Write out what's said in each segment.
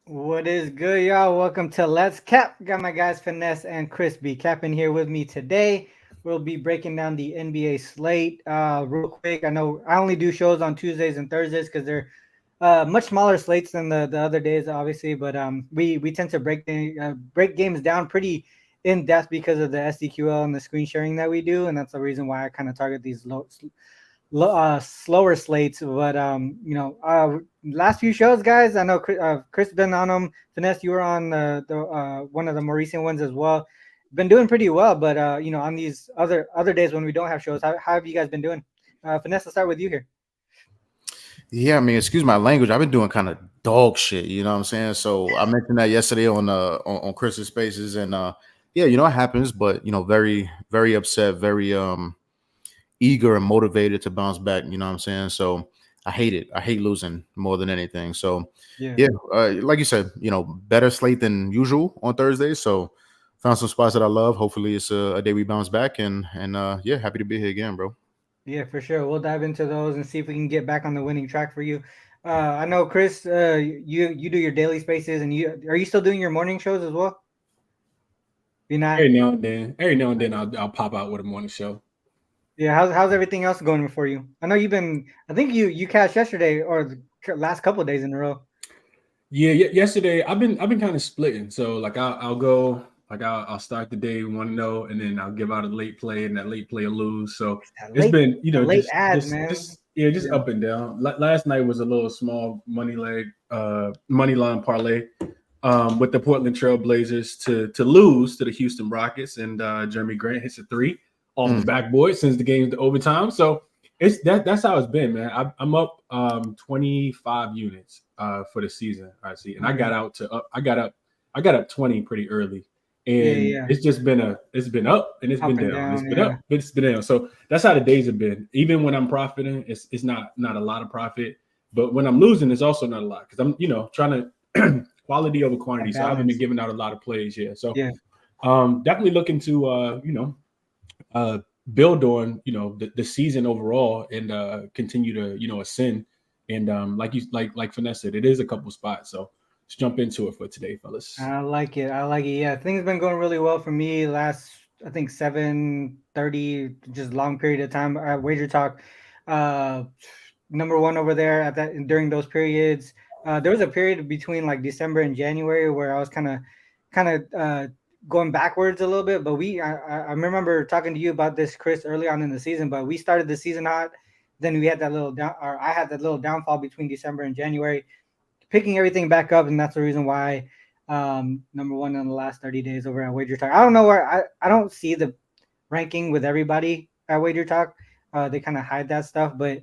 What is good, y'all? Welcome to Let's Cap. Got my guys Finesse and Crispy capping here with me today. We'll be breaking down the NBA slate real quick. I know I only do shows on Tuesdays and Thursdays because they're much smaller slates than the other days, obviously. But we tend to break games down pretty in depth because of the SDQL and the screen sharing that we do, and that's the reason why I kind of target these slower slates. But last few shows, guys, I know Chris been on them. Finesse, you were on the one of the more recent ones as well. Been doing pretty well, but on these other days when we don't have shows, how have you guys been doing? Finesse, let's start with you here. Yeah, I mean, excuse my language. I've been doing kind of dog shit. You know what I'm saying? So I mentioned that yesterday on Chris's Spaces, and yeah, it happens. But very very upset, very eager and motivated to bounce back. You know what I'm saying? So I hate it. I hate losing more than anything. So Yeah. yeah, like you said, better slate than usual on Thursday. So found some spots that I love. Hopefully, it's a day we bounce back, and yeah, happy to be here again, bro. Yeah, for sure. We'll dive into those and see if we can get back on the winning track for you. I know, Chris, you do your daily spaces, and you still doing your morning shows as well? You're not. Every now and then, I'll pop out with a morning show. Yeah, how's everything else going for you? I know you've been. I think you cashed yesterday or the last couple of days in a row. Yeah, yesterday I've been kind of splitting. So like I'll go like I'll start the day 1-0, and then I'll give out a late play, and that late play will lose. So That it's late, been the late just ads, just man. just yeah just Yeah. up and down. Last night was a little small money line parlay with the Portland Trail Blazers to lose to the Houston Rockets, and Jeremy Grant hits a three off the backboard since the game's to overtime. So that's how it's been, man. I'm up 25 units for the season. I see, and I got up 20 pretty early, and Yeah. it's been up and it's Up been and down. It's down. been Yeah. up, it's been down. So that's how the days have been. Even when I'm profiting, it's not a lot of profit, but when I'm losing, it's also not a lot because I'm trying to quality over quantity. So I haven't been Balance. giving out a lot of plays yet. So Yeah. definitely looking to uh, build on the season overall and continue to ascend. And like Finesse said, it is a couple spots. So let's jump into it for today, fellas. I like it. I like it. Yeah, things been going really well for me last. I think 7:30, just long period of time at Wager Talk. Uh, number one over there at that during those periods. There was a period between like December and January where I was kind of going backwards a little bit. But I remember talking to you about this, Chris, early on in the season. But we started the season hot, then we had that little down, or I had that little downfall between December and January, picking everything back up, and that's the reason why number one in the last 30 days over at Wager Talk. I don't know where I don't see the ranking with everybody at Wager Talk. They kind of hide that stuff, but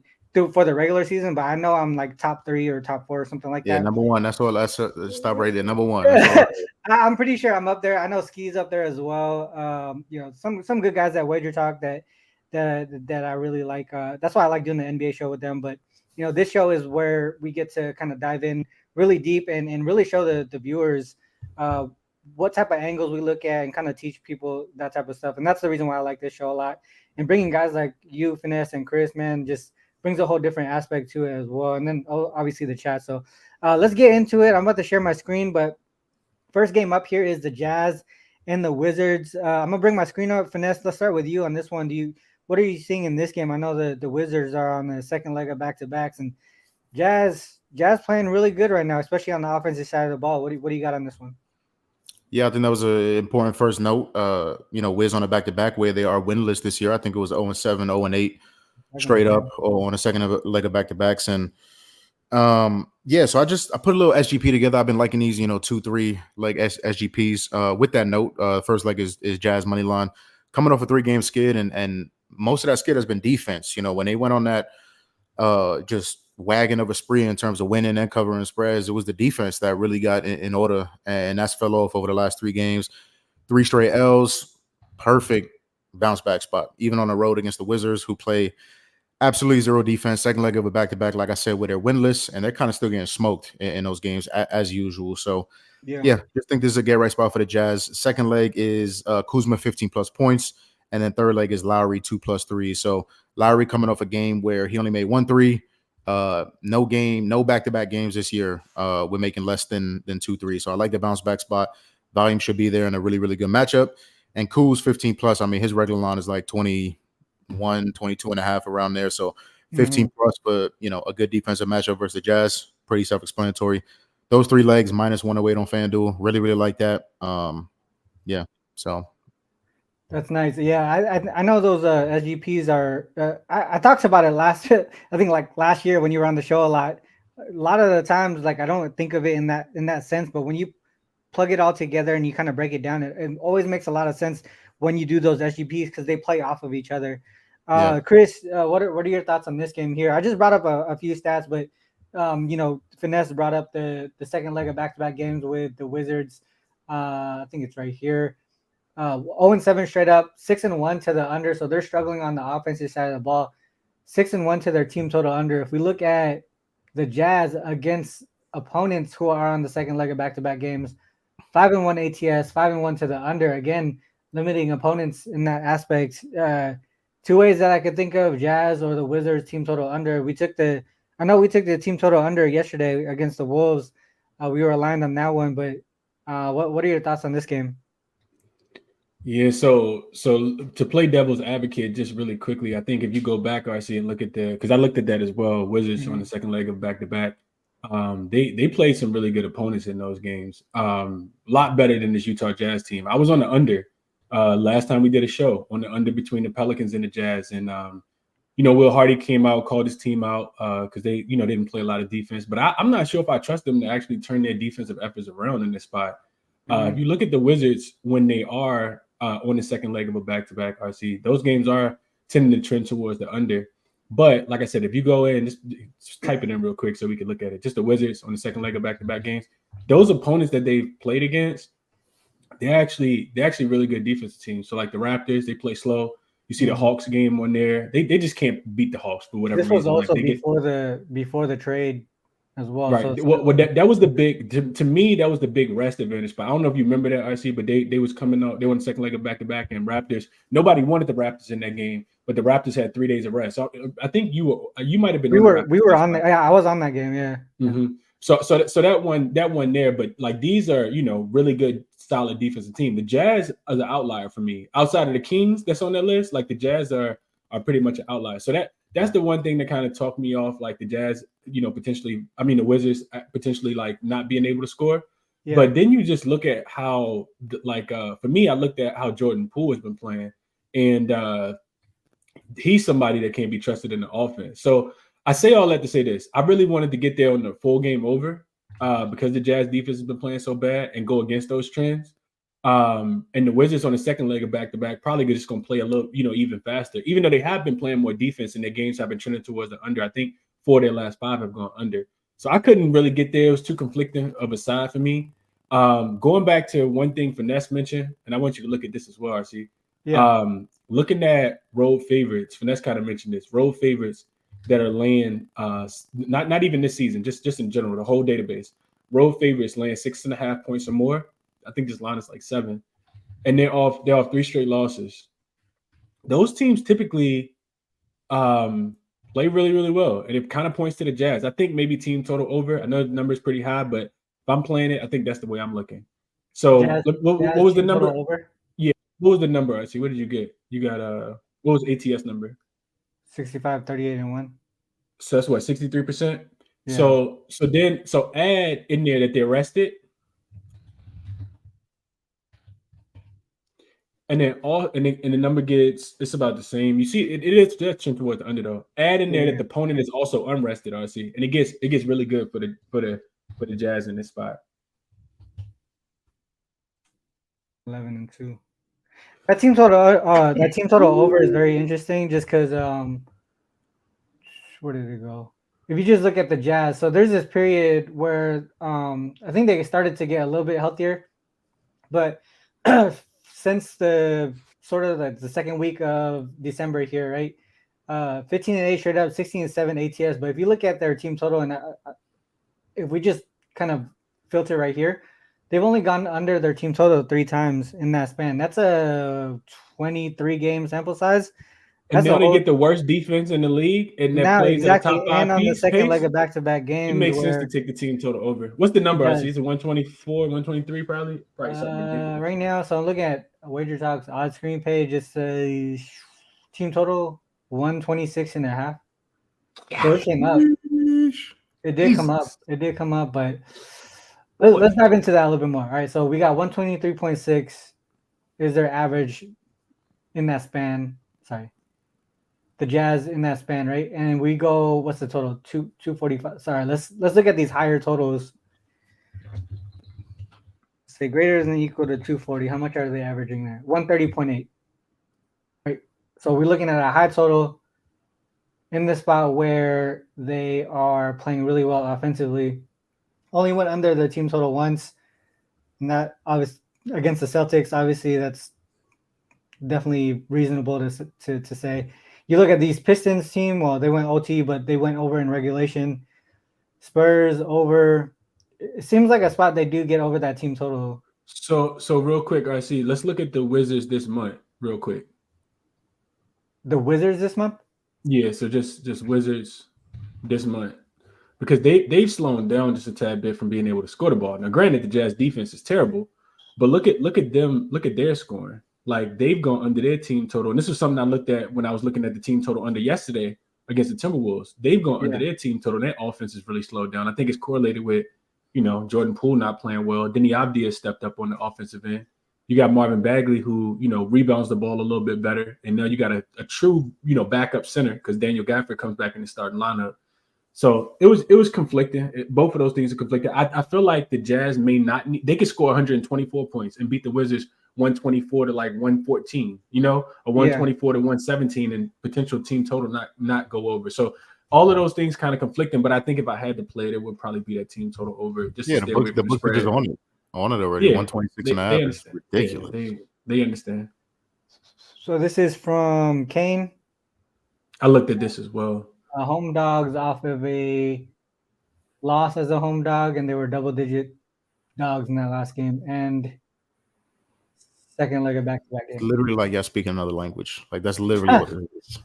for the regular season, but I know I'm like top three or top four or something like Yeah, that. number one. That's all. Let's stop right there. Number one. That's all. I'm pretty sure I'm up there. I know Ski's up there as well. Some good guys at Wager Talk that I really like. That's why I like doing the NBA show with them. But this show is where we get to kind of dive in really deep and really show the viewers uh, what type of angles we look at and kind of teach people that type of stuff. And that's the reason why I like this show a lot. And bringing guys like you, Finesse, and Chris, man, just brings a whole different aspect to it as well. And then obviously the chat. So let's get into it. I'm about to share my screen, but first game up here is the Jazz and the Wizards. I'm gonna bring my screen up. Finesse, let's start with you on this one. What are you seeing in this game? I know the Wizards are on the second leg of back to backs, and Jazz playing really good right now, especially on the offensive side of the ball. What do you got on this one? Yeah, I think that was an important first note. Wiz on a back to back where they are winless this year. I think it was 0-7, 0-8 straight up or on a second leg of back to backs. And yeah, so I put a little SGP together. I've been liking these, 2-3 leg SGPs. With that note, first leg is Jazz money line coming off a 3-game skid, and most of that skid has been defense. When they went on that just wagon of a spree in terms of winning and covering spreads, it was the defense that really got in order, and that's fell off over the last 3 games. 3 straight L's, perfect bounce back spot, even on the road against the Wizards, who play absolutely zero defense. Second leg of a back-to-back, like I said, where they're winless, and they're kind of still getting smoked in those games as usual. So, yeah, just think this is a get right spot for the Jazz. Second leg is Kuzma 15+ points, and then third leg is Lowry 2+3. So Lowry coming off a game where he only made 1 3, No back-to-back games this year. We're making less than 2-3. So I like the bounce back spot. Volume should be there in a really, really good matchup. And Kuz 15 plus. I mean, his regular line is like 21, 22 and a half around there. So 15 plus, but a good defensive matchup versus the Jazz. Pretty self-explanatory. Those 3 legs minus 108 on FanDuel. Really, really like that. Yeah. So that's nice. Yeah, I know those SGPs are. I talked about it last. I think like last year when you were on the show a lot. A lot of the times, like I don't think of it in that sense, but when you plug it all together and you kind of break it down, it always makes a lot of sense when you do those SGPs because they play off of each other. Chris, what are your thoughts on this game here? I just brought up a few stats, but Finesse brought up the second leg of back-to-back games with the Wizards. I think it's right here. 0-7 straight up, 6-1 to the under. So they're struggling on the offensive side of the ball. 6-1 to their team total under. If we look at the Jazz against opponents who are on the second leg of back-to-back games, 5-1 ATS, 5-1 to the under. Again, limiting opponents in that aspect. 2 ways that I could think of: Jazz or the Wizards team total under. I know we took the team total under yesterday against the Wolves. We were aligned on that one, but what are your thoughts on this game? Yeah, so to play devil's advocate just really quickly, I think if you go back, RC, and look at because I looked at that as well, Wizards on the second leg of back-to-back, they played some really good opponents in those games. A lot better than this Utah Jazz team. I was on the under last time we did a show, on the under between the Pelicans and the Jazz, and Will Hardy came out, called his team out because they didn't play a lot of defense. But I'm not sure if I trust them to actually turn their defensive efforts around in this spot. If you look at the Wizards when they are on the second leg of a back-to-back, RC, those games are tending to trend towards the under. But like I said, if you go in, just type it in real quick so we can look at it. Just the Wizards on the second leg of back-to-back games. Those opponents that they've played against, they're actually really good defensive teams. So like the Raptors, they play slow. You see the Hawks game on there. They just can't beat the Hawks for whatever reason. This was also before the trade as well. Right. So that was the big to me. That was the big rest advantage. But I don't know if you remember that, RC. But they was coming out. They won the second leg of back-to-back, and Raptors. Nobody wanted the Raptors in that game, but the Raptors had 3 days of rest. So I think you might have been. We were on that. Yeah, I was on that game. Yeah. Mm-hmm. So that one there. But like these are really good, solid defensive team. The Jazz are the outlier for me. Outside of the Kings that's on that list, like the Jazz are pretty much an outlier. So that's the one thing that kind of talked me off, like the Jazz, potentially. I mean, the Wizards potentially like not being able to score. Yeah. But then you just look at how, for me, I looked at how Jordan Poole has been playing, and he's somebody that can't be trusted in the offense. So I say all that to say this: I really wanted to get there on the full game over because the Jazz defense has been playing so bad and go against those trends. And the Wizards on the second leg of back-to-back probably just going to play a little, even faster, even though they have been playing more defense and their games have been trending towards the under. I think 4 of their last 5 have gone under. So I couldn't really get there. It was too conflicting of a side for me. Going back to one thing Finesse mentioned, and I want you to look at this as well, RC. Yeah. Looking at road favorites, Finesse kind of mentioned this, road favorites that are laying, not even this season, just in general, the whole database. Road favorites laying 6.5 points or more. I think this line is like 7, and they're off 3 straight losses. Those teams typically play really, really well, and it kind of points to the Jazz. I think maybe team total over. I know the number is pretty high, but if I'm playing it, I think that's the way I'm looking. So what was the number? Over? Yeah, what was the number? I see. What did you get? You got what was ATS number? 65, 38, and 1. So that's what, 63%. Yeah. So add in there that they're rested. And then the number it's about the same. You see, it is stretching towards the under though. Add in there that the opponent is also unrested, RC, and it gets really good for the Jazz in this spot. 11-2. That team total over is very interesting, just because where did it go? If you just look at the Jazz, so there's this period where I think they started to get a little bit healthier, but since the sort of the second week of December here, right? 15-8 straight up, 16-7 ATS. But if you look at their team total, and if we just kind of filter right here, they've only gone under their team total 3 times in that span. That's a 23 game sample size. And That's now a they whole get the worst defense in the league, and that now plays at a top exactly, and 5 on the second leg pace. of back-to-back It games makes sense to where take the team total over. What's the number? it Our does. season 124, 123, probably something ridiculous. Right now, so I'm looking at Wagertalk's odd screen page. It says team total 126.5. So it came up. It did come up. It did come up, but let's dive into that a little bit more. All right, so we got 123.6 is their average in that span. Sorry, the Jazz in that span, right? And we go, what's the total? 245. Sorry, let's look at these higher totals. Say greater than or equal to 240. How much are they averaging there? 130.8. Right. So we're looking at a high total in the spot where they are playing really well offensively. Only went under the team total once. And that obviously against the Celtics, obviously that's definitely reasonable to say. You look at these Pistons team, well, they went OT, but they went over in regulation. Spurs over. It seems like a spot they do get over that team total. So real quick, RC, let's look at the Wizards this month, real quick. The Wizards this month? Yeah, so just Wizards this month. Because they've slowed down just a tad bit from being able to score the ball. Now, granted, the Jazz defense is terrible, but look at them, look at their scoring. Like they've gone under their team total. And this was something I looked at when I was looking at the team total under yesterday against the Timberwolves. They've gone under their team total. Their offense has really slowed down. I think it's correlated with, Jordan Poole not playing well. Denny Avdia stepped up on the offensive end. You got Marvin Bagley, who, rebounds the ball a little bit better. And now you got a true, backup center because Daniel Gafford comes back in the starting lineup. So it was conflicting. Both of those things are conflicting. I feel like the Jazz may not need, they could score 124 points and beat the Wizards 124 to like 114, or 124 to 117 and potential team total not go over. So all of those things kind of conflicting, but I think if I had to play it, it would probably be that team total over. Just to stay away from the spread. Is on it already. 126.5 is ridiculous. Yeah, they understand. So this is from Kane. I looked at this as well. Home dogs off of a loss as a home dog, and they were double-digit dogs in that last game. And second leg of back-to-back game. Literally like y'all speaking another language. Like that's literally what it is.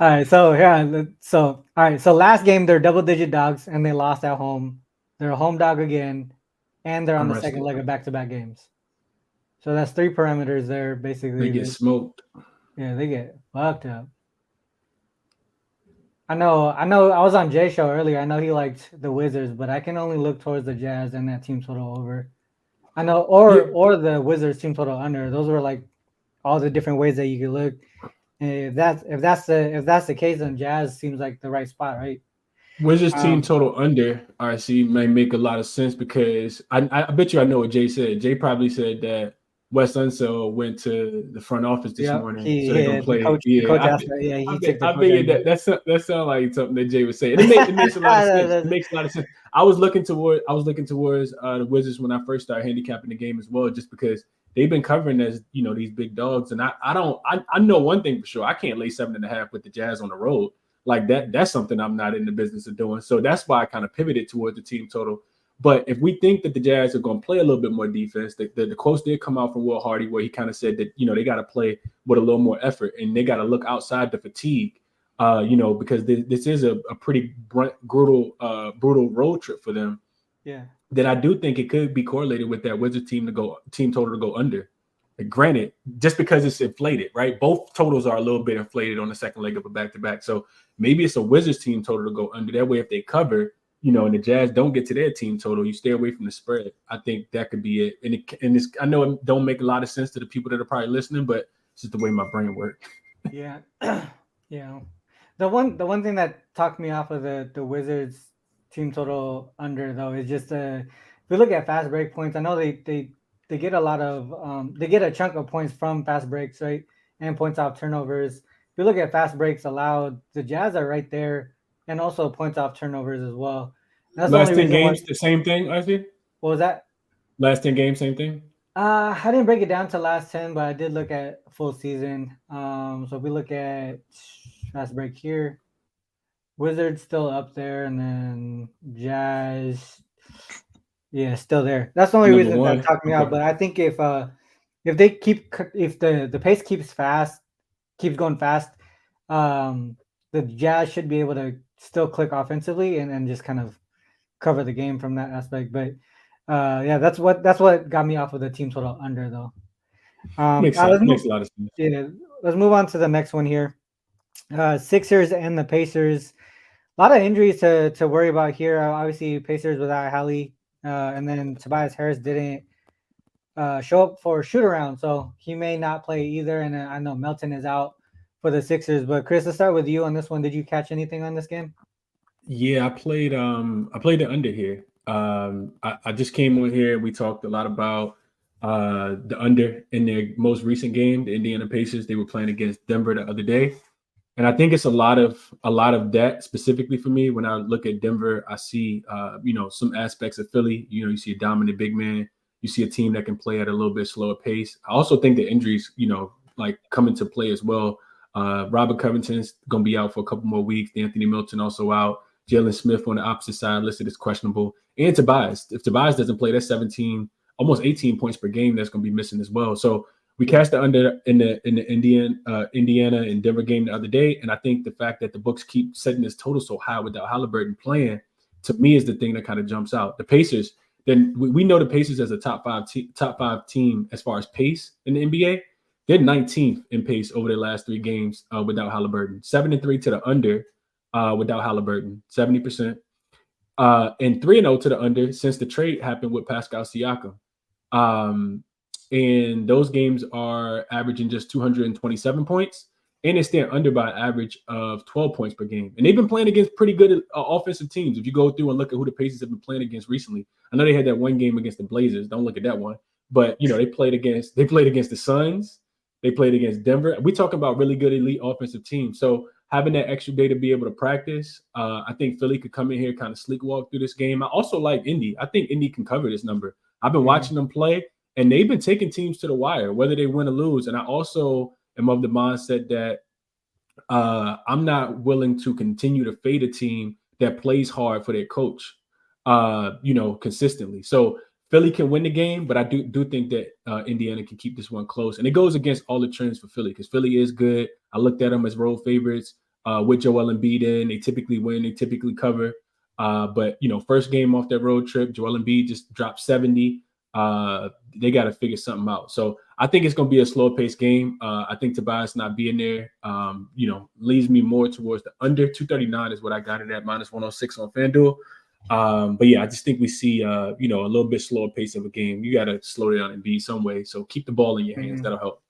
All right, so last game they're double-digit dogs, and they lost at home. They're a home dog again, and they're on the second leg of back-to-back games. So that's 3 parameters there, basically. They get smoked. Yeah, they get fucked up. I know. I was on Jay's show earlier. I know he liked the Wizards, but I can only look towards the Jazz and that team total over. I know, or the Wizards team total under. Those were like all the different ways that you could look. And if that's the case, then Jazz seems like the right spot, right? Wizards team total under RC may make a lot of sense because I bet you I know what Jay said. Jay probably said that Wes Unseld went to the front office this morning, so they're gonna play. I figured that sounds like something that Jay would say. It makes a lot of sense. It makes a lot of sense. I was looking towards the Wizards when I first started handicapping the game as well, just because they've been covering as these big dogs, and I know one thing for sure. I can't lay 7.5 with the Jazz on the road like that. That's something I'm not in the business of doing. So that's why I kind of pivoted towards the team total. But if we think that the Jazz are going to play a little bit more defense, the quotes did come out from Will Hardy where he kind of said that, they got to play with a little more effort and they got to look outside the fatigue, because this is a pretty brutal road trip for them. Yeah. That I do think it could be correlated with that Wizards team total to go under. Like, granted, just because it's inflated, right? Both totals are a little bit inflated on the second leg of a back-to-back. So maybe it's a Wizards team total to go under. That way, if they cover, and the Jazz don't get to their team total, you stay away from the spread. I think that could be it. I know it don't make a lot of sense to the people that are probably listening, but it's just the way my brain works. Yeah. Yeah. The one thing that talked me off of the Wizards team total under, though, is just if we look at fast break points, I know they get a lot of they get a chunk of points from fast breaks, right? And points off turnovers. If you look at fast breaks allowed, the Jazz are right there, and also points off turnovers as well. That's last 10 games, the same thing, I see. What was that? Last 10 games, same thing. I didn't break it down to last 10, but I did look at full season. So if we look at fast break here, Wizards still up there, and then Jazz, still there. That's the only reason that talked me out. But I think if the pace keeps fast, keeps going fast, the Jazz should be able to still click offensively and just kind of cover the game from that aspect. But yeah, that's what got me off of the team total under though. Makes a lot of sense. Yeah, let's move on to the next one here. Sixers and the Pacers. A lot of injuries to worry about here. Obviously, Pacers without Hallie, and then Tobias Harris didn't show up for shoot around, so he may not play either. And I know Melton is out for the Sixers. But Chris, let's start with you on this one. Did you catch anything on this game? Yeah, I played the under here. I just came on here. We talked a lot about the under in their most recent game, the Indiana Pacers. They were playing against Denver the other day. And I think it's a lot of that specifically for me. When I look at Denver, I see some aspects of Philly. You see a dominant big man. You see a team that can play at a little bit slower pace. I also think the injuries, like come into play as well. Robert Covington's going to be out for a couple more weeks. Anthony Milton also out. Jalen Smith on the opposite side listed as questionable. And Tobias. If Tobias doesn't play, that's 17, almost 18 points per game that's going to be missing as well. So we cashed the under in the Indiana and Denver game the other day, and I think the fact that the books keep setting this total so high without Halliburton playing, to me, is the thing that kind of jumps out. The Pacers, then we know the Pacers as a top five team as far as pace in the NBA. They're 19th in pace over their last 3 games without Halliburton. 7-3 to the under without Halliburton, 70%, and 3-0 to the under since the trade happened with Pascal Siakam. And those games are averaging just 227 points, and they stand under by an average of 12 points per game. And they've been playing against pretty good offensive teams. If you go through and look at who the Pacers have been playing against recently, I know they had that one game against the Blazers. Don't look at that one, but they played against the Suns. They played against Denver. We're talking about really good elite offensive teams. So having that extra day to be able to practice, I think Philly could come in here kind of sleepwalk through this game. I also like Indy. I think Indy can cover this number. I've been watching them play. And they've been taking teams to the wire, whether they win or lose. And I also am of the mindset that I'm not willing to continue to fade a team that plays hard for their coach, consistently. So Philly can win the game, but I do think that Indiana can keep this one close. And it goes against all the trends for Philly because Philly is good. I looked at them as road favorites with Joel Embiid in. They typically win. They typically cover. But first game off their road trip, Joel Embiid just dropped 70. They got to figure something out. So I think it's going to be a slow paced game. I think Tobias not being there, leads me more towards the under. 239 is what I got it at, minus 106 on FanDuel. But yeah, I just think we see, a little bit slower pace of a game. You got to slow it down and be some way. So keep the ball in your hands. That'll help.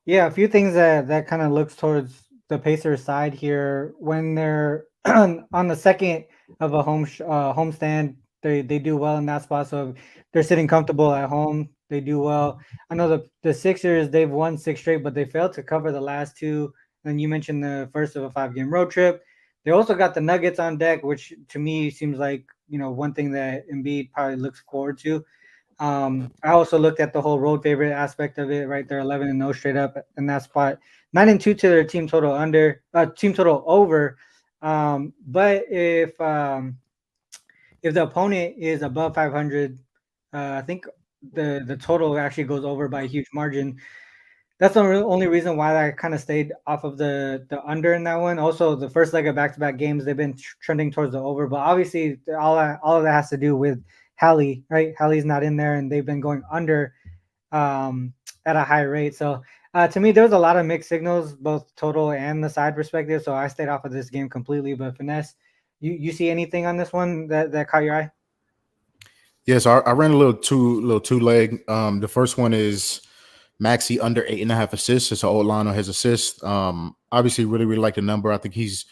Yeah, a few things that kind of looks towards the Pacers side here. When they're on the second of a homestand, they do well in that spot. So they're sitting comfortable at home. They do well. I know the Sixers, they've won 6 straight, but they failed to cover the last 2. And you mentioned the first of a 5-game road trip. They also got the Nuggets on deck, which to me seems like, one thing that Embiid probably looks forward to. I also looked at the whole road favorite aspect of it, right? They're 11-0 straight up in that spot. 9-2 to their team total over. But if the opponent is above 500, I think the total actually goes over by a huge margin. That's the only reason why I kind of stayed off of the under in that one. Also, the first leg of back-to-back games, they've been trending towards the over. But obviously, all of that has to do with Hallie, right? Hallie's not in there, and they've been going under at a high rate. So to me, there's a lot of mixed signals, both total and the side perspective. So I stayed off of this game completely. But Finesse, you see anything on this one that caught your eye? Yes, I ran a little two leg. The first one is Maxey under 8.5 assists. It's an old line on his assists. Obviously, really like the number. I think he's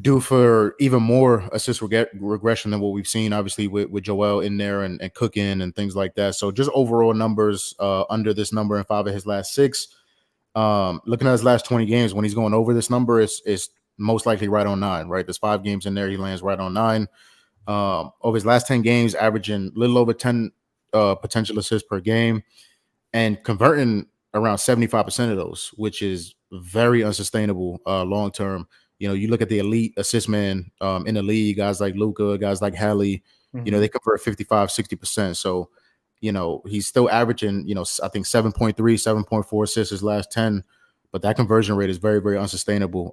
due for even more assist regression than what we've seen, obviously, with Joel in there and cooking and things like that. So just overall numbers under this number in 5 of his last 6. Looking at his last 20 games, when he's going over this number, it's most likely right on 9, right? There's 5 games in there. He lands right on 9. Over his last 10 games, averaging a little over 10 potential assists per game and converting around 75% of those, which is very unsustainable long term. You look at the elite assist man in the league, guys like Luka, guys like Hallie, they convert 55, 60%. So, he's still averaging, I think 7.3, 7.4 assists his last 10 but that conversion rate is very, very unsustainable.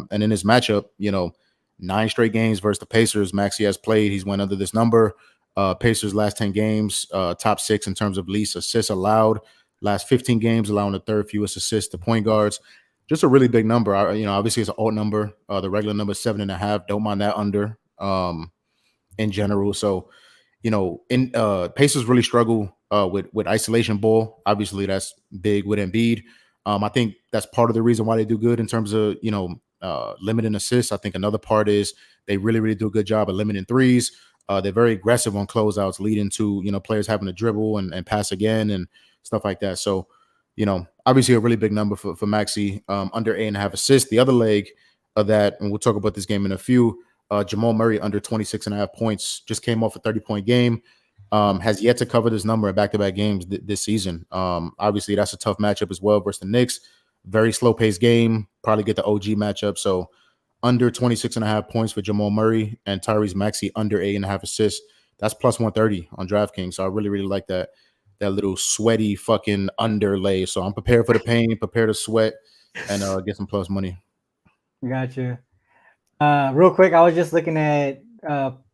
And in this matchup, 9 straight games versus the Pacers, Maxey has played. He's went under this number. Pacers last 10 games, top 6 in terms of least assists allowed. Last 15 games, allowing the third fewest assists to point guards. Just a really big number. Obviously it's an alt number. The regular number is 7.5. Don't mind that under in general. So, Pacers really struggle with isolation ball. Obviously, that's big with Embiid. I think that's part of the reason why they do good in terms of limiting assists. I think another part is they really, really do a good job of limiting threes. They're very aggressive on closeouts, leading to players having to dribble and pass again and stuff like that. So, obviously a really big number for Maxey, under 8.5 assists. The other leg of that, and we'll talk about this game in a few. Jamal Murray under 26.5 points, just came off a 30-point game. Has yet to cover this number in back-to-back games this season. Obviously, that's a tough matchup as well versus the Knicks. Very slow-paced game. Probably get the OG matchup. So under 26.5 points for Jamal Murray and Tyrese Maxey under 8.5 assists. That's plus 130 on DraftKings. So I really, really like that little sweaty fucking underlay. So I'm prepared for the pain, prepared to sweat, and get some plus money. Gotcha. Real quick, I was just looking at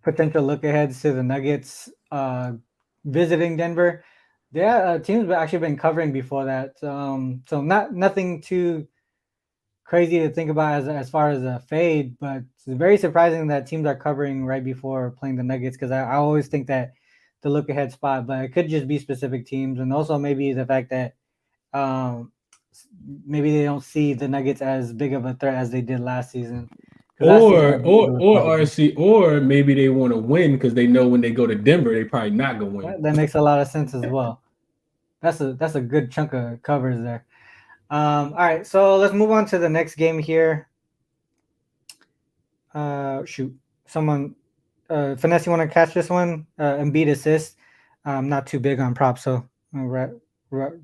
potential look-aheads to the Nuggets visiting Denver. Their teams have actually been covering before that. So nothing too crazy to think about as far as a fade, but it's very surprising that teams are covering right before playing the Nuggets, because I always think that the look-ahead spot, but it could just be specific teams, and also maybe the fact that maybe they don't see the Nuggets as big of a threat as they did last season. Or RC, or maybe they want to win because they know when they go to Denver, they probably not gonna win. That makes a lot of sense as well. That's a good chunk of covers there. All right, so let's move on to the next game here. Someone, Finesse, you want to catch this one? Embiid assist. I'm not too big on props, so I'll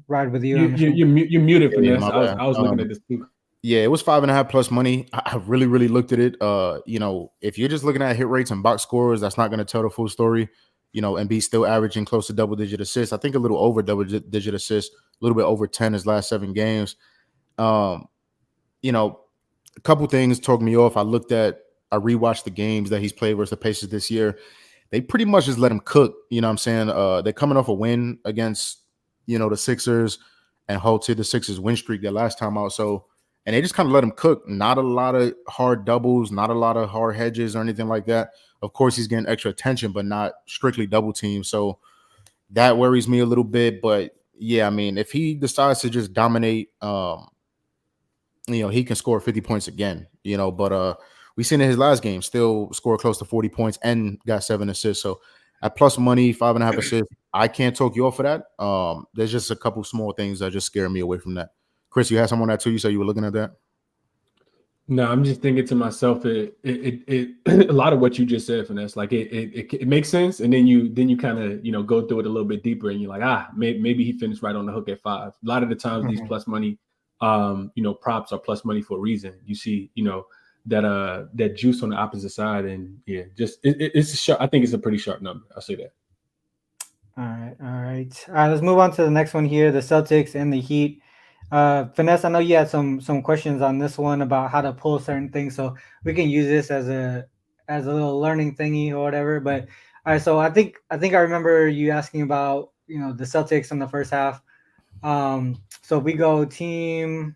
ride with you. You're muted, Finesse. I was looking at this too. Yeah, it was 5.5 plus money. I really, really looked at it. If you're just looking at hit rates and box scores, that's not going to tell the full story. Embiid still averaging close to double-digit assists. I think a little over double-digit assists, a little bit over 10 his last 7 games. A couple things took me off. I rewatched the games that he's played versus the Pacers this year. They pretty much just let him cook. You know what I'm saying? They're coming off a win against, the Sixers and halted the Sixers win streak their last time out. So, and they just kind of let him cook. Not a lot of hard doubles, not a lot of hard hedges or anything like that. Of course, he's getting extra attention, but not strictly double team. So that worries me a little bit. But yeah, I mean, if he decides to just dominate, he can score 50 points again, but we seen in his last game still score close to 40 points and got 7 assists. So at plus money, 5.5 assists, I can't talk you off for that. There's just a couple small things that just scare me away from that. Chris, you had some on that too? You said you were looking at that? No, I'm just thinking to myself, it a lot of what you just said, Finesse, like it makes sense, and then you kind of go through it a little bit deeper, and you're like, maybe he finished right on the hook at 5. A lot of the times these plus money, props are plus money for a reason. You see, that juice on the opposite side, and yeah, just it's a sharp. I think it's a pretty sharp number. I'll say that. All right. Let's move on to the next one here: the Celtics and the Heat. Finesse, I know you had some questions on this one about how to pull certain things, so we can use this as a little learning thingy or whatever. But all right, so I think I remember you asking about the Celtics in the first half. So if we go team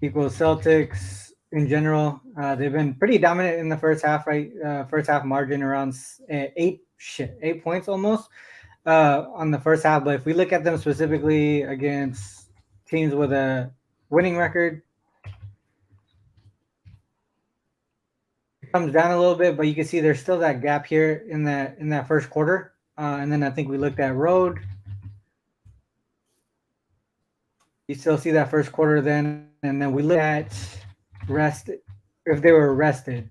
equals Celtics in general, they've been pretty dominant in the first half, right? First half margin around 8 points almost. On the first half, but if we look at them specifically against teams with a winning record, it comes down a little bit, but you can see there's still that gap here in that first quarter. And then I think we looked at road. You still see that first quarter then, and then we look at rest if they were rested.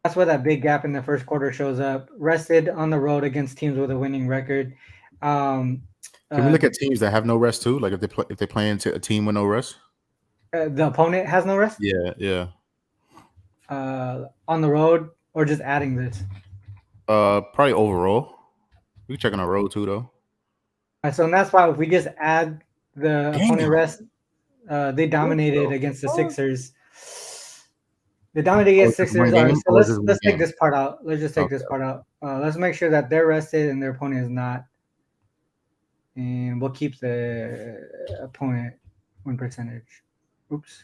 That's where that big gap in the first quarter shows up. Rested on the road against teams with a winning record. Can we look at teams that have no rest too? Like if they play into a team with no rest? The opponent has no rest? Yeah. On the road or just adding this? Probably overall. We can check on our road too though. So that's why if we just add the Damn. opponent rest. They dominated against the Sixers. They dominated against Sixers. All right, so let's take this part out. Let's just take this part out. Let's make sure that they're rested and their opponent is not. And we'll keep the opponent win percentage. Oops.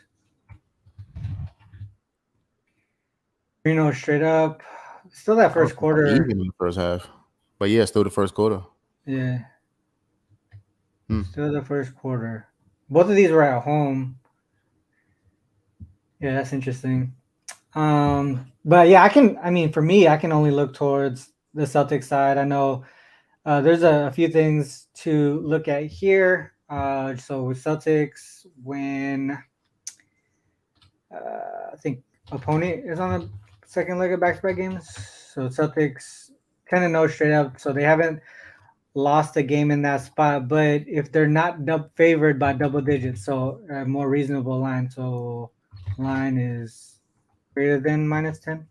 Straight up. Still that first quarter. Even in the first half. But yeah, still the first quarter. Yeah. Still the first quarter. Both of these were at home. Yeah, that's interesting. But yeah, for me, I can only look towards the Celtics side. I know there's a few things to look at here. So with Celtics, when I think opponent is on the second leg of back-to-back games, so Celtics kind of know straight up. So they haven't lost a game in that spot, but if they're not favored by double digits, so a more reasonable line. So line is greater than -10.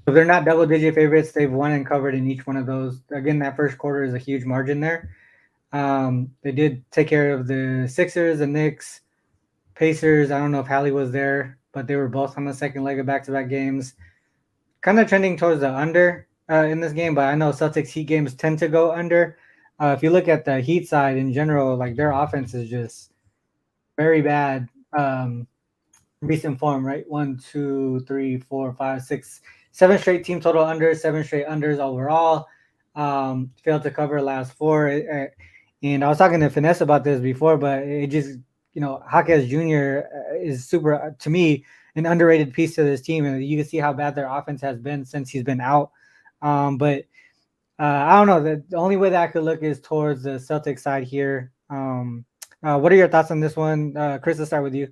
If they're not double-digit favorites, they've won and covered in each one of those. Again, that first quarter is a huge margin there. They did take care of the Sixers, the Knicks, Pacers. I don't know if Hallie was there, but they were both on the second leg of back-to-back games. Kind of trending towards the under in this game, but I know Celtics Heat games tend to go under. If you look at the Heat side in general, like their offense is just very bad. Recent form, right? 1, 2, 3, 4, 5, 6, 7 straight team total unders, 7 straight unders overall. Failed to cover last 4. And I was talking to Finesse about this before, but it just, Jaquez Jr. is super, to me, an underrated piece to this team. And you can see how bad their offense has been since he's been out. But I don't know. The only way that I could look is towards the Celtics side here. What are your thoughts on this one? Chris, let's start with you.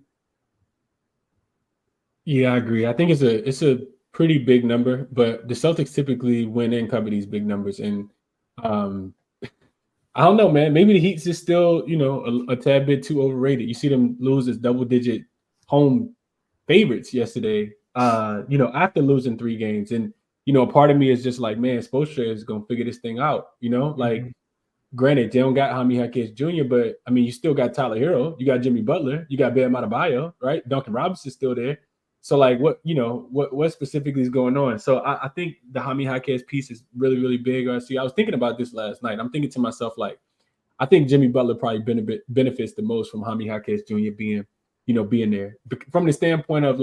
Yeah, I agree. I think it's a pretty big number, but the Celtics typically win and cover these big numbers. And I don't know, man. Maybe the Heat's is still, a tad bit too overrated. You see them lose as double-digit home favorites yesterday, after losing 3 games. And, a part of me is just like, man, Spoelstra is going to figure this thing out, Granted, they don't got Jaime Jaquez Jr., but, you still got Tyler Hero. You got Jimmy Butler. You got Bam Adebayo, right? Duncan Robinson's still there. So, what specifically is going on? So, I think the Jaime Jaquez piece is really, really big. I was thinking about this last night. I'm thinking to myself, I think Jimmy Butler probably benefits the most from Jaime Jaquez Jr. being there. From the standpoint of,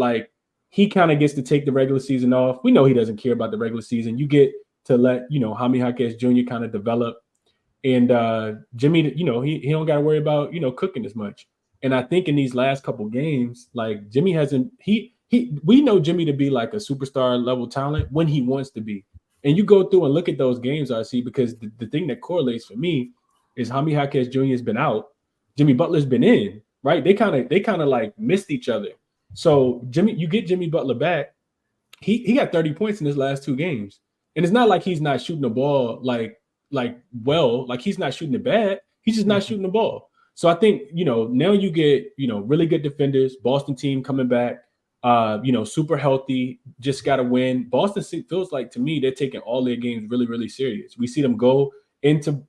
he kind of gets to take the regular season off. We know he doesn't care about the regular season. You get to let, Jaime Jaquez Jr. kind of develop. And Jimmy, he don't got to worry about, cooking as much. And I think in these last couple games, Jimmy hasn't – we know Jimmy to be a superstar level talent when he wants to be. And you go through and look at those games, RC, because the thing that correlates for me is Jaime Jaquez Jr. has been out. Jimmy Butler's been in, right? They kind of missed each other. So you get Jimmy Butler back. He got 30 points in his last 2 games. And it's not like he's not shooting the ball he's not shooting it bad. He's just not shooting the ball. So I think, now you get, really good defenders, Boston team coming back. Super healthy, just got to win. Boston feels like, to me, they're taking all their games really, really serious. We see them go into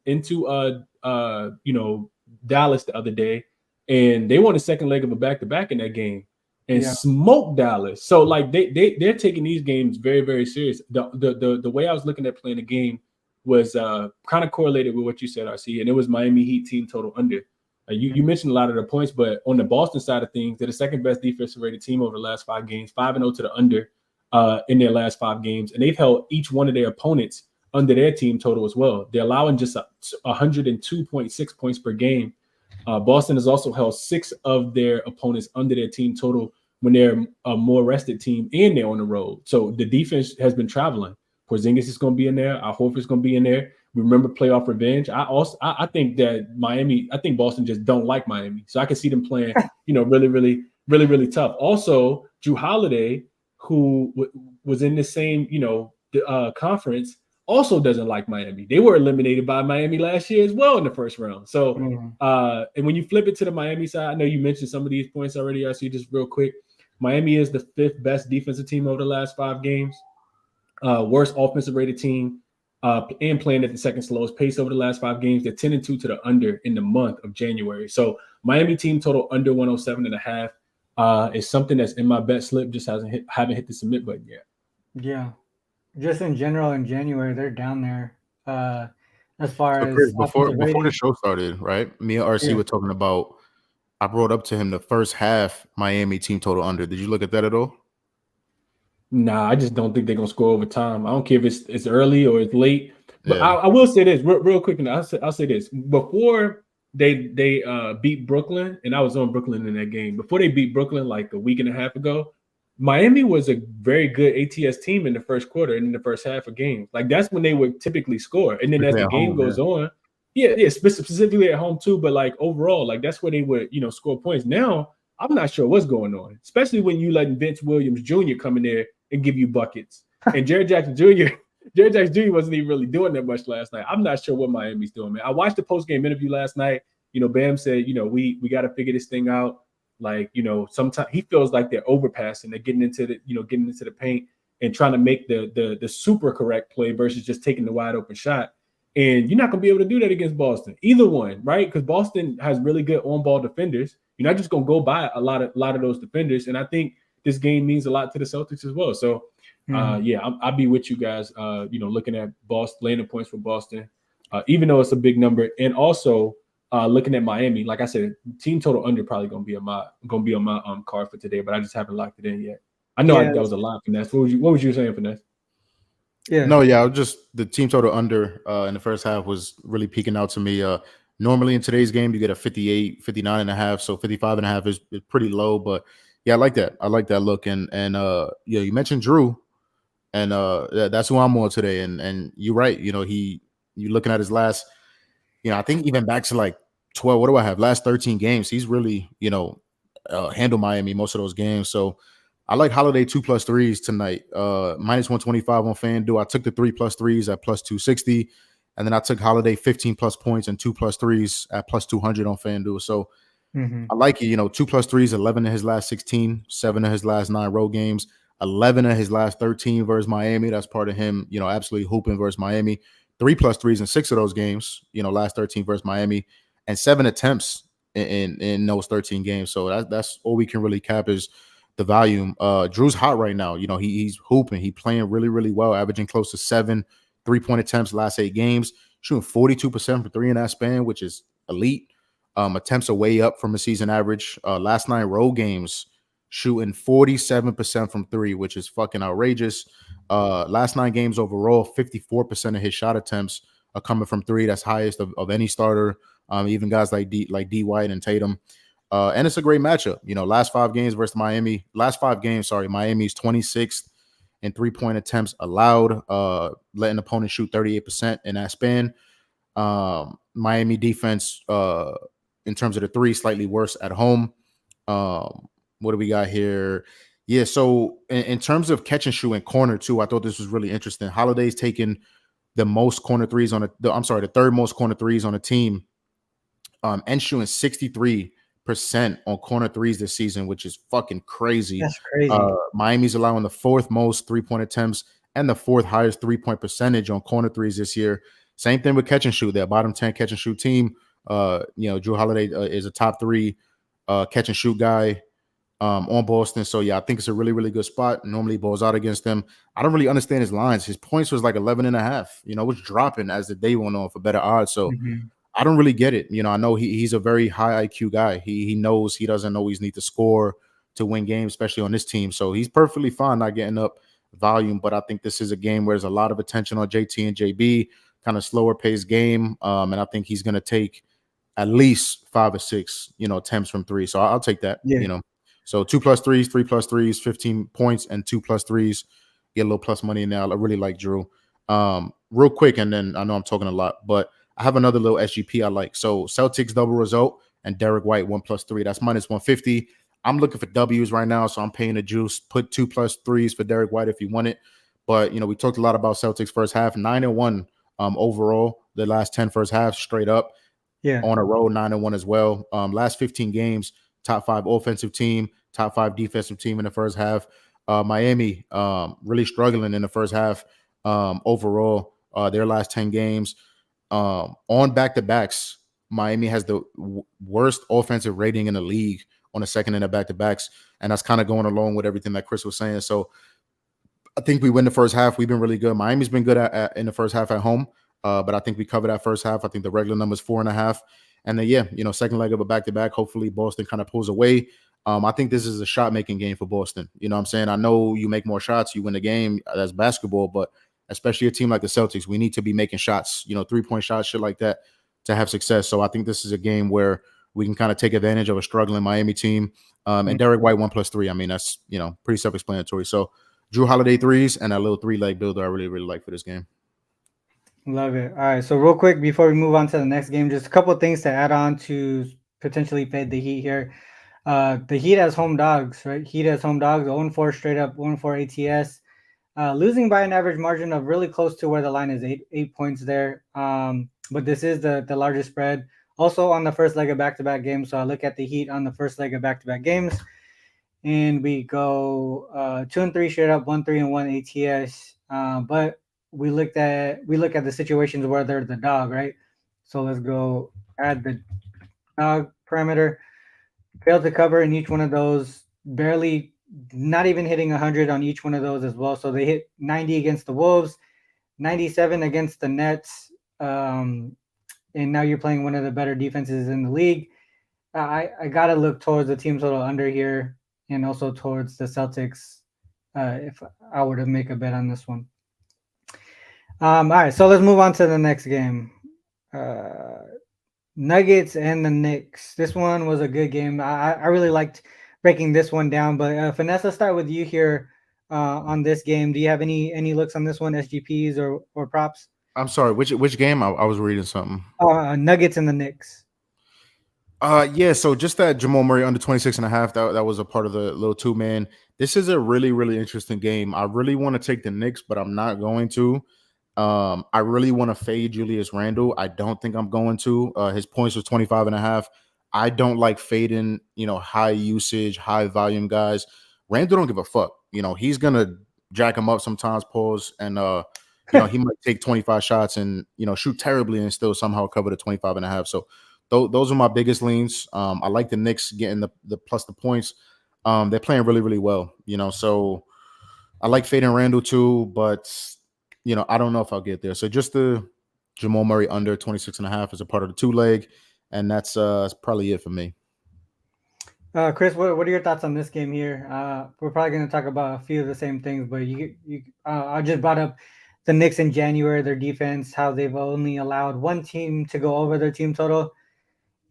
Dallas the other day, and they won the second leg of a back-to-back in that game and smoked Dallas. So they're taking these games very, very serious. The way I was looking at playing the game was kind of correlated with what you said, RC, and it was Miami Heat team total under. You mentioned a lot of the points, but on the Boston side of things, they're the second best defensive rated team over the last 5 games, 5-0 to the under in their last 5 games. And they've held each one of their opponents under their team total as well. They're allowing just 102.6 points per game. Boston has also held 6 of their opponents under their team total when they're a more rested team and they're on the road. So the defense has been traveling. Porzingis is going to be in there. Al Horford's going to be in there. Remember playoff revenge. I think that Boston just don't like Miami. So I can see them playing, really, really, really, really tough. Also, Jrue Holiday, who was in the same, conference, also doesn't like Miami. They were eliminated by Miami last year as well in the first round. So, and when you flip it to the Miami side, I know you mentioned some of these points already. I see just real quick. Miami is the 5th best defensive team over the last 5 games. Worst offensive rated team. and playing at the second slowest pace over the last 5 games. They're 10-2 to the under in the month of January. So Miami team total under 107.5 is something that's in my bet slip. Just haven't hit the submit button yet. Yeah, just in general in January they're down there. As far as before the show started, right? Me and RC were talking about. I brought up to him the first half Miami team total under. Did you look at that at all? Nah, I just don't think they're gonna score over time. I don't care if it's early or it's late. But I will say this real quick, and I'll say this before they beat Brooklyn, and I was on Brooklyn in that game. Before they beat Brooklyn like a week and a half ago, Miami was a very good ATS team in the first quarter and in the first half of games. Like that's when they would typically score, and then as the game goes on. Yeah, specifically at home too, but like overall, like that's where they would, score points. Now, I'm not sure what's going on, especially when you letting Vince Williams Jr. come in there and give you buckets. And Jared Jackson Jr. wasn't even really doing that much last night. I'm not sure what Miami's doing, man. I watched the post-game interview last night. Bam said, we got to figure this thing out. Like, sometimes he feels like they're overpassing. They're getting into the paint and trying to make the super correct play versus just taking the wide open shot. And you're not going to be able to do that against Boston. Either one, right? Because Boston has really good on-ball defenders. You're not just going to go by a lot of those defenders. And I think this game means a lot to the Celtics as well. So, I'll be with you guys, looking at Boston, laying the points for Boston, even though it's a big number. And also looking at Miami, like I said, team total under probably going to be on my card for today, but I just haven't locked it in yet. I know that was a lot, Finesse. What was you saying, Finesse? Yeah. No, yeah, just the team total under in the first half was really peaking out to me. Normally in today's game, you get a 58, 59.5, so 55.5 is pretty low. But yeah, I like that. I like that look. And you mentioned Drew, and that's who I'm on today. And you're right. You looking at his last, I think even back to like 12. What do I have? Last 13 games, he's really handled Miami most of those games. So. I like Holiday 2+3s tonight. -125 on FanDuel. I took the 3+3s at +260, and then I took Holiday 15+ points and 2+3s at +200 on FanDuel. So I like it. 2+3s, 11 of his last 16, 7 of his last 9 road games, 11 of his last 13 versus Miami. That's part of him, absolutely hooping versus Miami. 3+3s in 6 of those games, last 13 versus Miami, and 7 attempts in those 13 games. So that's all we can really cap is the volume. Drew's hot right now. He's hooping. He's playing really, really well, averaging close to 7 3-point attempts last 8 games, shooting 42% for 3 in that span, which is elite. Attempts are way up from a season average. Last 9 road games, shooting 47% from 3, which is fucking outrageous. Last 9 games overall, 54% of his shot attempts are coming from 3. That's highest of any starter. Even guys like D White and Tatum. And it's a great matchup. Last 5 games versus Miami. Miami's 26th in 3-point attempts allowed, letting opponents shoot 38% in that span. Miami defense, in terms of the 3, slightly worse at home. What do we got here? Yeah, so in terms of catch and shoot and corner too, I thought this was really interesting. Holiday's taken the most corner threes the third most corner threes on the team, and shooting 63% on corner threes this season, which is fucking crazy. That's crazy. Miami's allowing the 4th most 3-point attempts and the 4th highest 3-point percentage on corner threes this year. Same thing with catch and shoot. Their bottom 10 catch and shoot team. Drew Holiday is a top 3 catch and shoot guy on Boston. So yeah, I think it's a really, really good spot. Normally balls out against them. I don't really understand his lines. His points was like 11.5. It was dropping as the day went on for better odds. So I don't really get it. I know he's a very high IQ guy. He knows he doesn't always need to score to win games, especially on this team. So he's perfectly fine not getting up volume. But I think this is a game where there's a lot of attention on JT and JB, kind of slower paced game. And I think he's going to take at least 5 or 6, attempts from 3. So I'll take that. Yeah. So 2+3s, 3+3s, 15 points, and 2+3s. Get a little plus money in there. I really like Drew. Real quick, and then I know I'm talking a lot, but I have another little SGP I like. So Celtics double result and Derek White 1+3. That's -150. I'm looking for W's right now, so I'm paying the juice. Put 2+3s for Derek White if you want it. But we talked a lot about Celtics first half, 9-1 overall. The last 10 first half straight up. Yeah. On a road, 9-1 as well. Last 15 games, top 5 offensive team, top 5 defensive team in the first half. Miami really struggling in the first half overall. their last 10 games. On back-to-backs, Miami has the worst offensive rating in the league on the second and the back-to-backs, and that's kind of going along with everything that Chris was saying. So I think we win the first half. We've been really good. Miami's been good in the first half at home, but I think we covered that first half. I think the regular number is 4.5. And then, second leg of a back-to-back, hopefully Boston kind of pulls away. I think this is a shot-making game for Boston. You know what I'm saying? I know you make more shots, you win the game. That's basketball, but especially a team like the Celtics, we need to be making shots, 3-point shots, shit like that, to have success. So I think this is a game where we can kind of take advantage of a struggling Miami team. And Derek White 1+3. I mean, that's, pretty self-explanatory. So Drew Holiday threes and that little 3-leg builder I really, really like for this game. Love it. All right. So real quick, before we move on to the next game, just a couple of things to add on to potentially fade the Heat here. The Heat as home dogs, right? Heat as home dogs, 0-4 straight up, 0-4 ATS. Losing by an average margin of really close to where the line is, eight points there. But this is the largest spread. Also on the first leg of back-to-back games. So I look at the Heat on the first leg of back-to-back games. And we go 2-3 straight up, 1-3-1 ATS. But we look at the situations where they're the dog, right? So let's go add the dog parameter. Failed to cover in each one of those, barely, not even hitting 100 on each one of those as well. So they hit 90 against the Wolves, 97 against the Nets, and now you're playing one of the better defenses in the league. I gotta look towards the team total under here, and also towards the Celtics if I were to make a bet on this one. All right, so let's move on to the next game. Nuggets and the Knicks. This one was a good game. I really liked breaking this one down. But Finesse, let's start with you here on this game. Do you have any looks on this one, SGPs or props? I'm sorry, which game? I was reading something. Nuggets and the Knicks. Yeah, so just that Jamal Murray under 26.5, that was a part of the little 2-man. This is a really, really interesting game. I really want to take the Knicks, but I'm not going to. I really want to fade Julius Randle. I don't think I'm going to. His points was 25.5. I don't like fading, high usage, high volume guys. Randle don't give a fuck. He's gonna jack him up sometimes, pause, and he might take 25 shots and shoot terribly and still somehow cover the 25.5. So those are my biggest leans. I like the Knicks getting the plus the points. They're playing really, really well. So I like fading Randle too, but I don't know if I'll get there. So just the Jamal Murray under 26.5 is a part of the 2-leg, and that's probably it for me. Chris, what are your thoughts on this game here? We're probably going to talk about a few of the same things, but I just brought up the Knicks in January, their defense, how they've only allowed one team to go over their team total,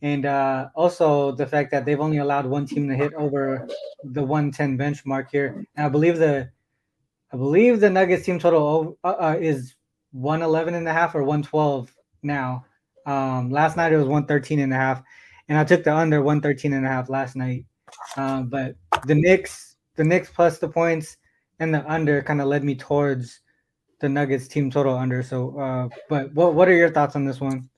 and also the fact that they've only allowed one team to hit over the 110 benchmark here. And I believe the Nuggets team total is 111.5 or 112 now. Last night it was 113.5, and I took the under 113.5 last night. But the Knicks plus the points and the under kind of led me towards the Nuggets team total under. So, but what are your thoughts on this one?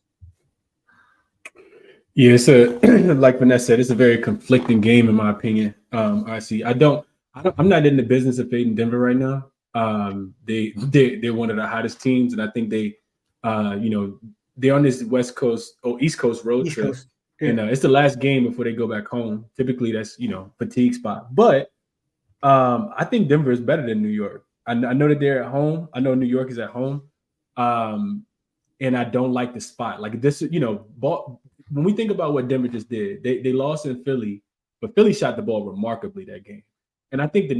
Yeah, it's like Vanessa said, it's a very conflicting game in my opinion. I see. I'm not in the business of fading Denver right now. They're one of the hottest teams, and I think they're on this East Coast road trip. Yeah. And it's the last game before they go back home. Typically, that's fatigue spot. But I think Denver is better than New York. I know that they're at home. I know New York is at home, and I don't like the spot. Like this, when we think about what Denver just did, they lost in Philly, but Philly shot the ball remarkably that game. And I think I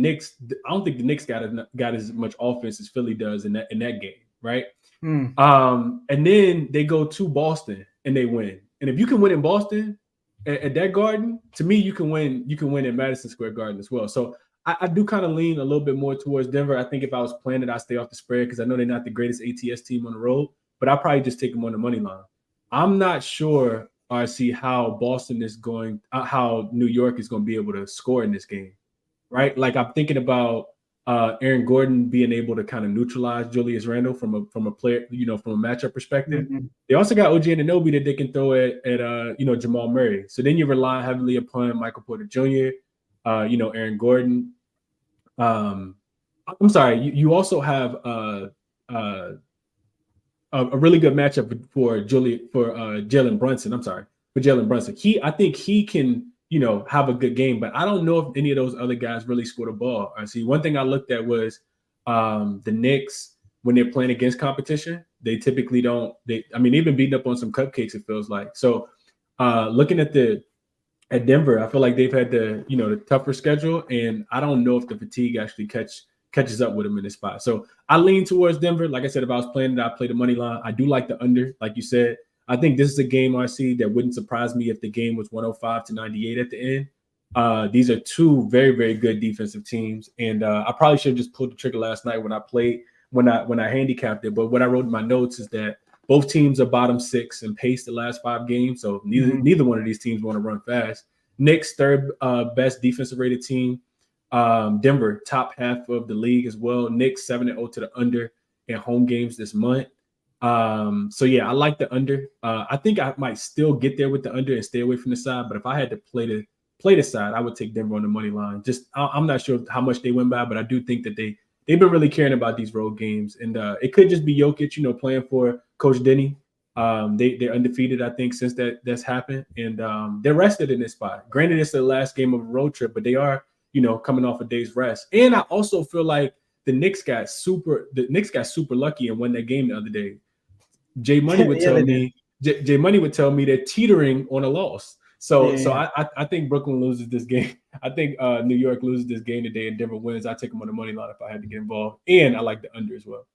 don't think the Knicks got as much offense as Philly does in that game, right? And then they go to Boston and they win. And if you can win in Boston at that Garden, to me, you can win at Madison Square Garden as well. So I do kind of lean a little bit more towards Denver. I think if I was playing it, I'd stay off the spread because I know they're not the greatest ATS team on the road, but I'll probably just take them on the money line. I'm not sure I see how how New York is going to be able to score in this game. Right, like I'm thinking about Aaron Gordon being able to kind of neutralize Julius Randle from a player, from a matchup perspective. Mm-hmm. They also got OG Anunoby that they can throw at Jamal Murray. So then you rely heavily upon Michael Porter Jr., Aaron Gordon. I'm sorry, you also have a really good matchup for Jalen Brunson. I'm sorry, for Jalen Brunson. I think he can, have a good game, but I don't know if any of those other guys really scored a ball. I see one thing I looked at was the Knicks, when they're playing against competition, they typically don't. They've been beating up on some cupcakes, it feels like. So looking at Denver, I feel like they've had the tougher schedule, and I don't know if the fatigue actually catches up with them in this spot. So I lean towards Denver. Like I said, if I was playing it, I'd play the money line. I do like the under, like you said. I think this is a game, RC, that wouldn't surprise me if the game was 105-98 at the end. These are two very, very good defensive teams, and I probably should have just pulled the trigger last night when I handicapped it. But what I wrote in my notes is that both teams are bottom 6 and paced the last 5 games, so neither one of these teams want to run fast. Knicks, third best defensive rated team. Denver, top half of the league as well. Knicks 7-0 to the under in home games this month. So yeah, I like the under. I think I might still get there with the under and stay away from the side. But if I had to play the side, I would take Denver on the money line. I'm not sure how much they win by, but I do think that they've been really caring about these road games, and it could just be Jokic, playing for Coach Denny. They're undefeated, I think, since that's happened, and they're rested in this spot. Granted, it's the last game of a road trip, but they are, coming off a day's rest. And I also feel like the Knicks got super lucky and won that game the other day. JayMoney would tell me JayMoney would tell me they're teetering on a loss. So I think Brooklyn loses this game. I think New York loses this game today and Denver wins. I take them on the money line if I had to get involved. And I like the under as well.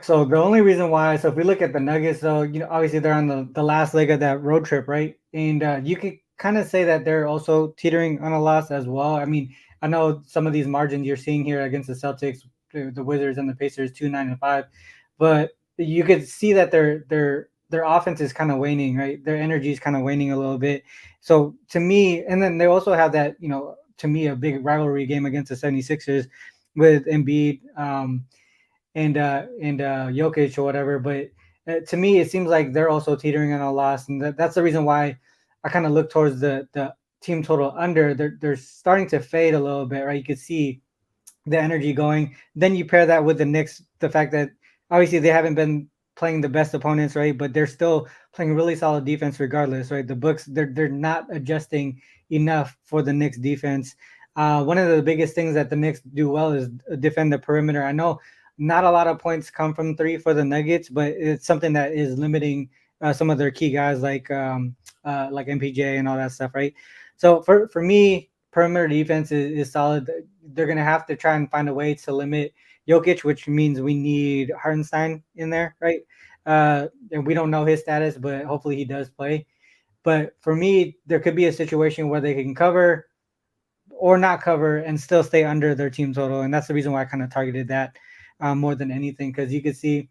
So the only reason why, so if we look at the Nuggets, though, obviously they're on the last leg of that road trip, right? And you could kind of say that they're also teetering on a loss as well. I mean, I know some of these margins you're seeing here against the Celtics, the Wizards, and the Pacers, 2-9-5, but you could see that their offense is kind of waning, right? Their energy is kind of waning a little bit. So to me, and then they also have that, to me, a big rivalry game against the 76ers with Embiid and Jokic or whatever. But to me, it seems like they're also teetering on a loss, and that's the reason why I kind of look towards the team total under. They're starting to fade a little bit, right? You could see the energy going. Then you pair that with the Knicks, the fact that obviously they haven't been playing the best opponents, right? But they're still playing really solid defense regardless, right? The books, they're not adjusting enough for the Knicks defense. One of the biggest things that the Knicks do well is defend the perimeter. I know not a lot of points come from 3 for the Nuggets, but it's something that is limiting some of their key guys like MPJ and all that stuff, right? So for me, perimeter defense is solid. They're going to have to try and find a way to limit Jokic, which means we need Hartenstein in there, right? And we don't know his status, but hopefully he does play. But for me, there could be a situation where they can cover or not cover and still stay under their team total. And that's the reason why I kind of targeted that more than anything, because you could see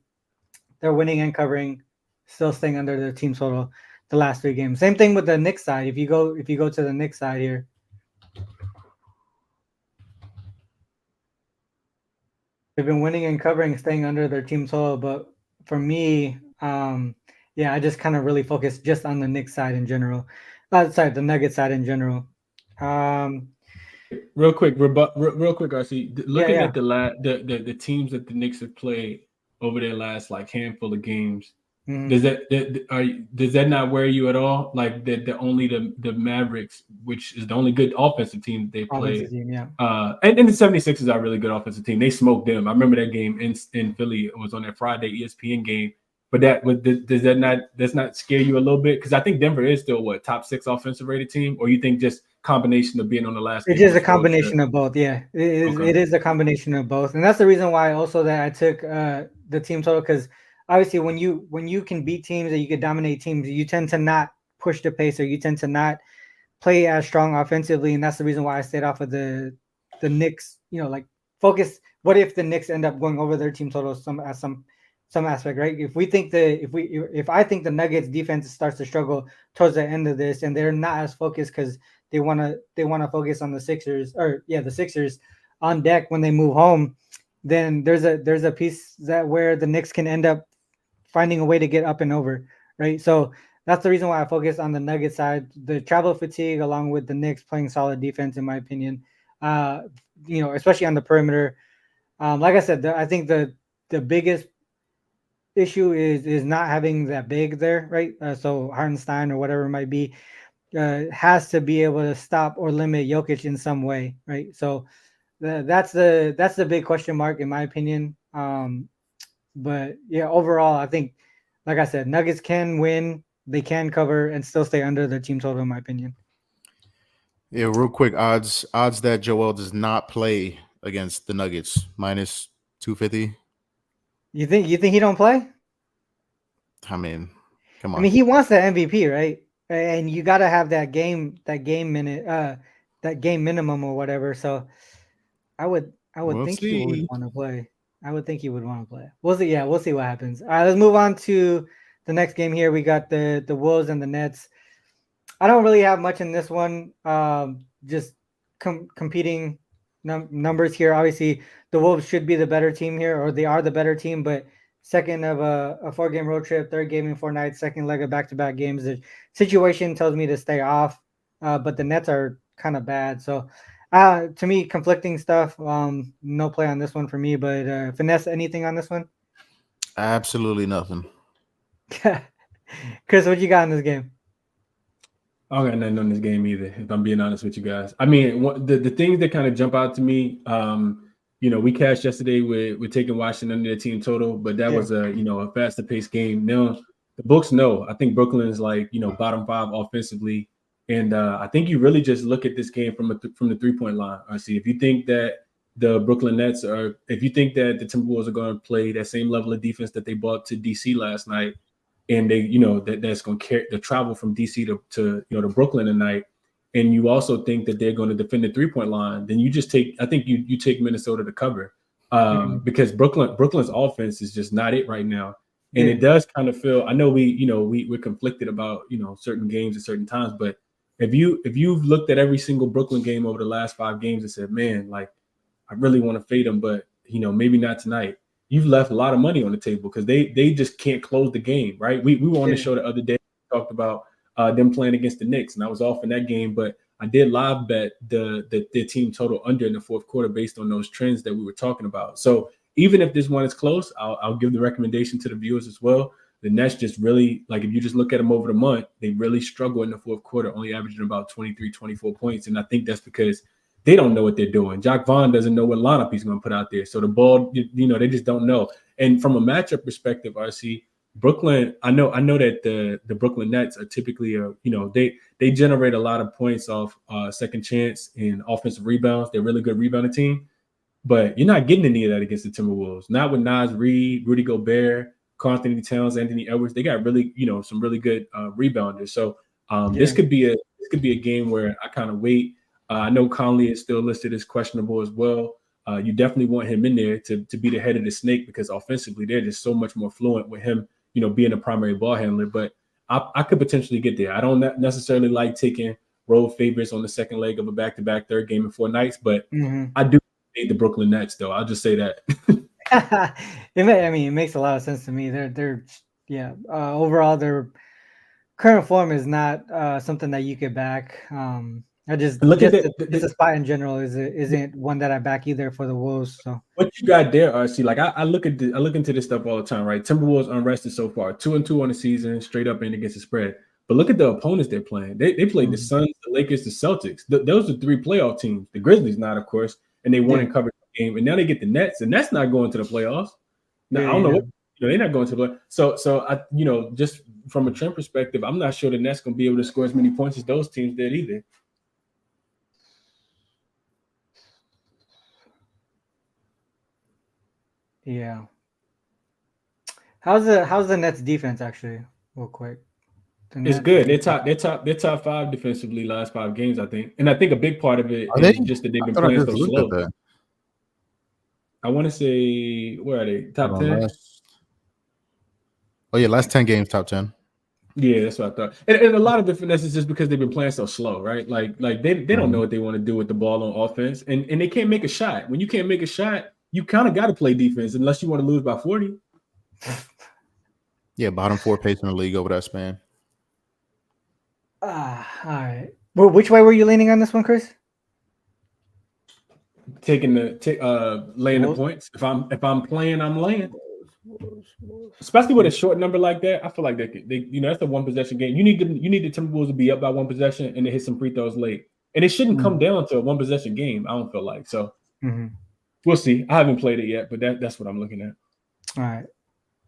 they're winning and covering, still staying under their team total the last 3 games. Same thing with the Knicks side. If you go to the Knicks side here, they've been winning and covering, staying under their team total. But for me, I just kind of really focus just on the Knicks side in general. The Nuggets side in general. Real quick, RC. Looking at the teams that the Knicks have played over their last handful of games, does that not worry you at all? Like the only the Mavericks, which is the only good offensive team they played, and the 76ers are a really good offensive team. They smoked them. I remember that game in Philly. It was on that Friday ESPN game. But does that not scare you a little bit? Because I think Denver is still top 6 offensive rated team, or you think just combination of being on the last? It is a combination of both. Yeah, it is a combination of both, and that's the reason why also that I took the team total, because obviously when you can beat teams and you can dominate teams, you tend to not push the pace, or you tend to not play as strong offensively, and that's the reason why I stayed off of the Knicks. Focus. What if the Knicks end up going over their team total some aspect, right? If I think the Nuggets defense starts to struggle towards the end of this, and they're not as focused because they want to focus on the Sixers, the Sixers on deck when they move home, then there's a piece where the Knicks can end up finding a way to get up and over, right? So that's the reason why I focus on the Nuggets side, the travel fatigue, along with the Knicks playing solid defense, in my opinion. Especially on the perimeter. Like I said, I think the biggest issue is not having that big there, right? So Hartenstein or whatever it might be has to be able to stop or limit Jokic in some way, right? So that's the big question mark in my opinion. But yeah, overall, I think, like I said, Nuggets can win, they can cover, and still stay under the team total, in my opinion. Yeah, real quick, odds that Joel does not play against the Nuggets, minus 250. You think he don't play? I mean, come I on. mean, he wants the MVP, right? And you got to have that game minute, that game minimum or whatever. So I would We'll think he would see. want to play. I would think he would want to play. We'll see. Yeah, we'll see what happens. All right, let's move on to the next game here. We got the Wolves and the Nets. I don't really have much in this one. Just competing numbers here. Obviously, the Wolves should be the better team here, or they are the better team. But second of a 4-game road trip, third game in 4 nights, second leg of back-to-back games. The situation tells me to stay off. But the Nets are kind of bad. So to me, conflicting stuff. No play on this one for me. But Finesse, anything on this one? Absolutely nothing. Chris, what you got in this game? I don't got nothing on this game either, if I'm being honest with you guys. I mean, the things that kind of jump out to me, we cashed yesterday with taking Washington under the team total, but that was a faster paced game. Now the books know. I think Brooklyn is bottom 5 offensively, and I think you really just look at this game from the 3-point line. I see if you think that the Brooklyn Nets if you think that the Timberwolves are going to play that same level of defense that they brought to DC last night, and they, that's going to carry the travel from DC to Brooklyn tonight, and you also think that they're going to defend the 3-point line, then you just take Minnesota to cover, because Brooklyn's offense is just not it right now, and it does kind of feel. I know we're conflicted about certain games at certain times, but if you've looked at every single Brooklyn game over the last 5 games and said, man, like I really want to fade them, but maybe not tonight. You've left a lot of money on the table because they just can't close the game, right? We were on the show the other day, talked about them playing against the Knicks, and I was off in that game, but I did live bet the team total under in the fourth quarter based on those trends that we were talking about. So even if this one is close, I'll give the recommendation to the viewers as well. The Nets just really, like if you just look at them over the month, they really struggle in the fourth quarter, only averaging about 23, 24 points. And I think that's because they don't know what they're doing. Jacques Vaughn doesn't know what lineup he's going to put out there. So the ball, they just don't know. And from a matchup perspective, RC, Brooklyn, I know that the Brooklyn Nets are typically, they generate a lot of points off second chance and offensive rebounds. They're a really good rebounding team. But you're not getting any of that against the Timberwolves. Not with Naz Reid, Rudy Gobert, Karl-Anthony Towns, Anthony Edwards. They got really, some really good rebounders. So this could be a game where I kind of wait. I know Conley is still listed as questionable as well. You definitely want him in there to be the head of the snake because offensively they're just so much more fluent with him, being a primary ball handler. But I could potentially get there. I don't necessarily like taking road favorites on the second leg of a back-to-back third game in 4 nights, but I do hate the Brooklyn Nets, though. I'll just say that. It makes a lot of sense to me. Overall, their current form is not something that you could back. I just look at the spot in general isn't one that I back either for the Wolves. So what you got there, RC? Like I look into this stuff all the time, right? Timberwolves unrested so far, 2-2 on the season, straight up and against the spread. But look at the opponents they're playing. They played the Suns, the Lakers, the Celtics. Those are 3 playoff teams. The Grizzlies not, of course, and they won and covered the game. And now they get the Nets, and that's not going to the playoffs. Now I don't know what. They're not going to the playoffs. So I just from a trend perspective, I'm not sure the Nets gonna be able to score as many points as those teams did either. Yeah. How's the Nets defense actually? Real quick. It's good. They're top 5 defensively last 5 games, I think. And I think a big part of it is just that they've been playing so slow. I want to say, where are they? Top 10? Last 10 games, top 10. Yeah, that's what I thought. And a lot of the finesse is just because they've been playing so slow, right? Like they don't know what they want to do with the ball on offense, and they can't make a shot. When you can't make a shot, you kind of got to play defense unless you want to lose by 40. Yeah, bottom 4 pace in the league over that span. All right. Well, which way were you leaning on this one, Chris? Laying the points. If I'm playing, I'm laying. Especially with a short number like that, I feel like they that's a one possession game. You need the Timberwolves to be up by one possession and to hit some free throws late, and it shouldn't come down to a one possession game. I don't feel like so. We'll see. I haven't played it yet, but that's what I'm looking at. All right,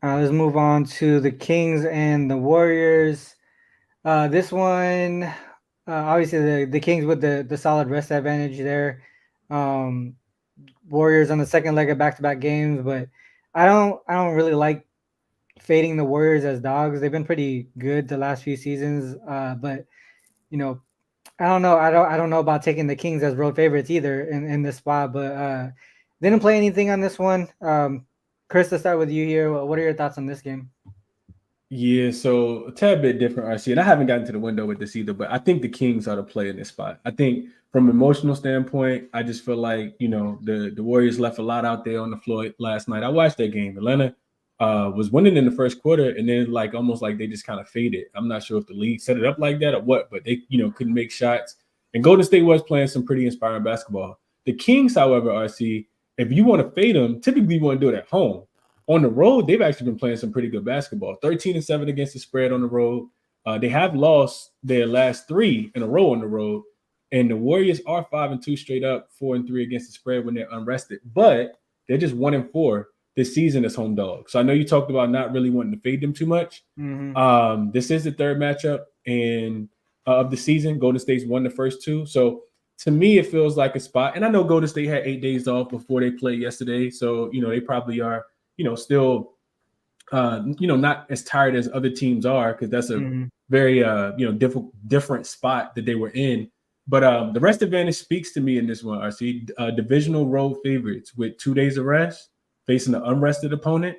let's move on to the Kings and the Warriors. This one, obviously the Kings with the solid rest advantage there. Warriors on the second leg of back-to-back games, but I don't really like fading the Warriors as dogs. They've been pretty good the last few seasons, but I don't know. I don't know about taking the Kings as road favorites either in this spot, but didn't play anything on this one. Chris, let's start with you here. What are your thoughts on this game? Yeah, so a tad bit different, RC, and I haven't gotten to the window with this either, but I think the Kings are the play in this spot. I think from an emotional standpoint, I just feel like, the Warriors left a lot out there on the floor last night. I watched that game. Atlanta was winning in the first quarter, and then almost like they just kind of faded. I'm not sure if the league set it up like that or what, but they, couldn't make shots. And Golden State was playing some pretty inspiring basketball. The Kings, however, RC, if you want to fade them, typically you want to do it at home. On the road, they've actually been playing some pretty good basketball. 13-7 against the spread on the road. They have lost their last 3 in a row on the road. And the Warriors are 5-2 straight up, 4-3 against the spread when they're unrested. But they're just 1-4 this season as home dogs. So I know you talked about not really wanting to fade them too much. This is the third matchup of the season. Golden State's won the first 2. So to me, it feels like a spot. And I know Golden State had 8 days off before they played yesterday. So, they probably are still, not as tired as other teams are because that's a very, different spot that they were in. But the rest advantage speaks to me in this one, RC. Divisional road favorites with 2 days of rest facing an unrested opponent,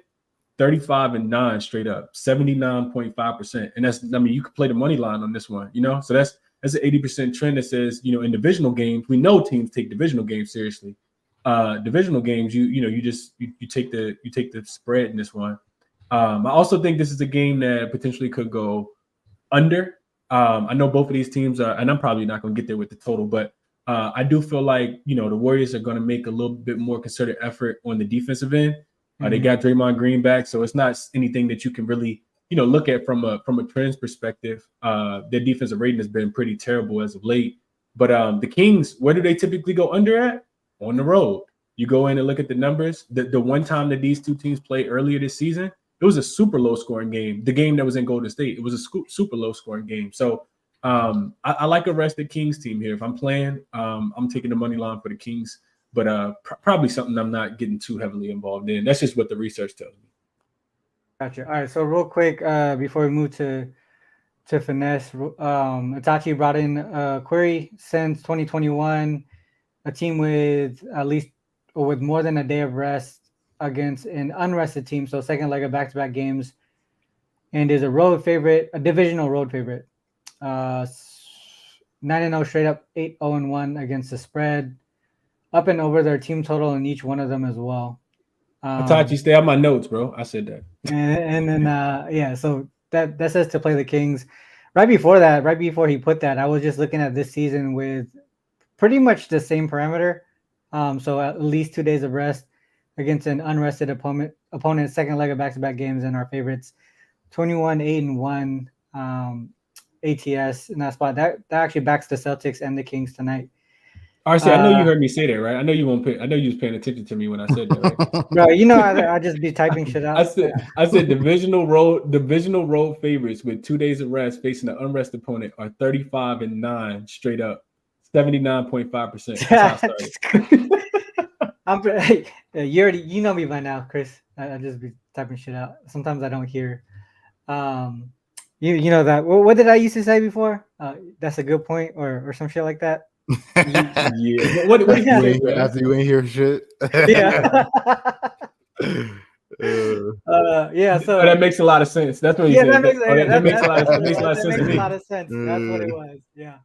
35-9 straight up, 79.5%. And that's, you could play the money line on this one, So that's an 80% trend that says, in divisional games, we know teams take divisional games seriously. Divisional games, you take the spread in this one. I also think this is a game that potentially could go under. I know both of these teams are, and I'm probably not going to get there with the total, but I do feel like the Warriors are going to make a little bit more concerted effort on the defensive end. They got Draymond Green back, so it's not anything that you can really look at from a trends perspective. Their defensive rating has been pretty terrible as of late. But the Kings, where do they typically go under at? On the road. You go in and look at the numbers. The one time that these two teams played earlier this season, it was a super low scoring game. The game that was in Golden State, it was a super low scoring game. So I like a rested Kings team here. If I'm playing, I'm taking the money line for the Kings, but probably something I'm not getting too heavily involved in. That's just what the research tells me. Gotcha. All right. So real quick, before we move to finesse, Itachi brought in a query since 2021. A team with at least or with more than a day of rest against an unrested team, so second leg of back-to-back games, and is a road favorite, a divisional road favorite. 9-0 straight up, 8-0-1 against the spread, up and over their team total in each one of them as well. Itachi, stay on my notes, bro. I said that. And then so that says to play the Kings. Right before he put that, I was just looking at this season with pretty much the same parameter. So at least 2 days of rest against an unrested opponent, second leg of back-to-back games, and our favorites, 21-8-1 ATS in that spot. That actually backs the Celtics and the Kings tonight. RC, I know you heard me say that, right? I know you was paying attention to me when I said that, right? Bro, I just be typing shit out. I said divisional road favorites with 2 days of rest facing an unrested opponent are 35-9 straight up. 79.5%. You know me by now, Chris. I just be typing shit out. Sometimes I don't hear. You know that. What did I used to say before? That's a good point, or some shit like that. Yeah. What after you ain't hear shit? Yeah. So that makes a lot of sense. That's what you said. That makes a lot of sense. That's what it was. Yeah.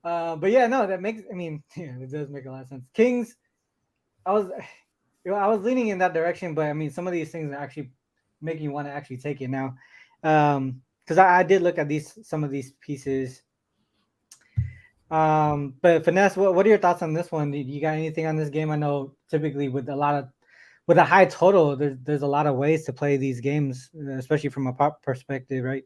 But yeah, no, that makes. It does make a lot of sense. Kings, I was leaning in that direction, but some of these things actually make you want to actually take it now, because I did look at some of these pieces. But Finesse, what are your thoughts on this one? You got anything on this game? I know typically with a lot with a high total, there's a lot of ways to play these games, especially from a pop perspective, right?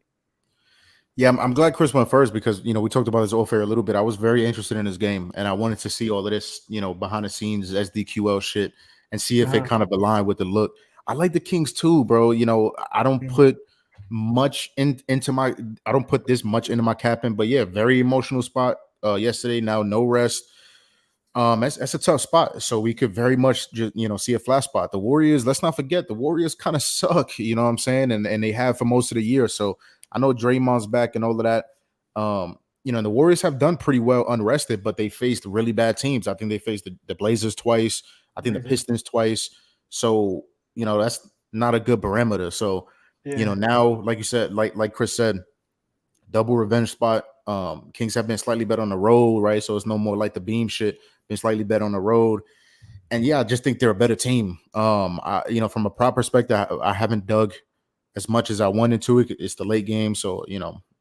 Yeah, I'm glad Chris went first because we talked about this off air a little bit. I was very interested in this game, and I wanted to see all of this behind the scenes SDQL shit and see if it kind of aligned with the look. I like the Kings too, bro. I don't put I don't put this much into my capping, but yeah, very emotional spot yesterday. Now no rest. That's a tough spot. So we could very much just see a flat spot. The Warriors, let's not forget, the Warriors kind of suck. You know what I'm saying? And they have for most of the year. So I know Draymond's back and all of that. The Warriors have done pretty well unrested, but they faced really bad teams. I think they faced the Blazers twice. I think the Pistons twice. So that's not a good parameter. So now, like you said, like Chris said, double revenge spot. Kings have been slightly better on the road, right? So it's no more like the beam shit. Been slightly better on the road, and yeah, I just think they're a better team. From a prop perspective, I haven't dug as much as I wanted to. It's the late game, so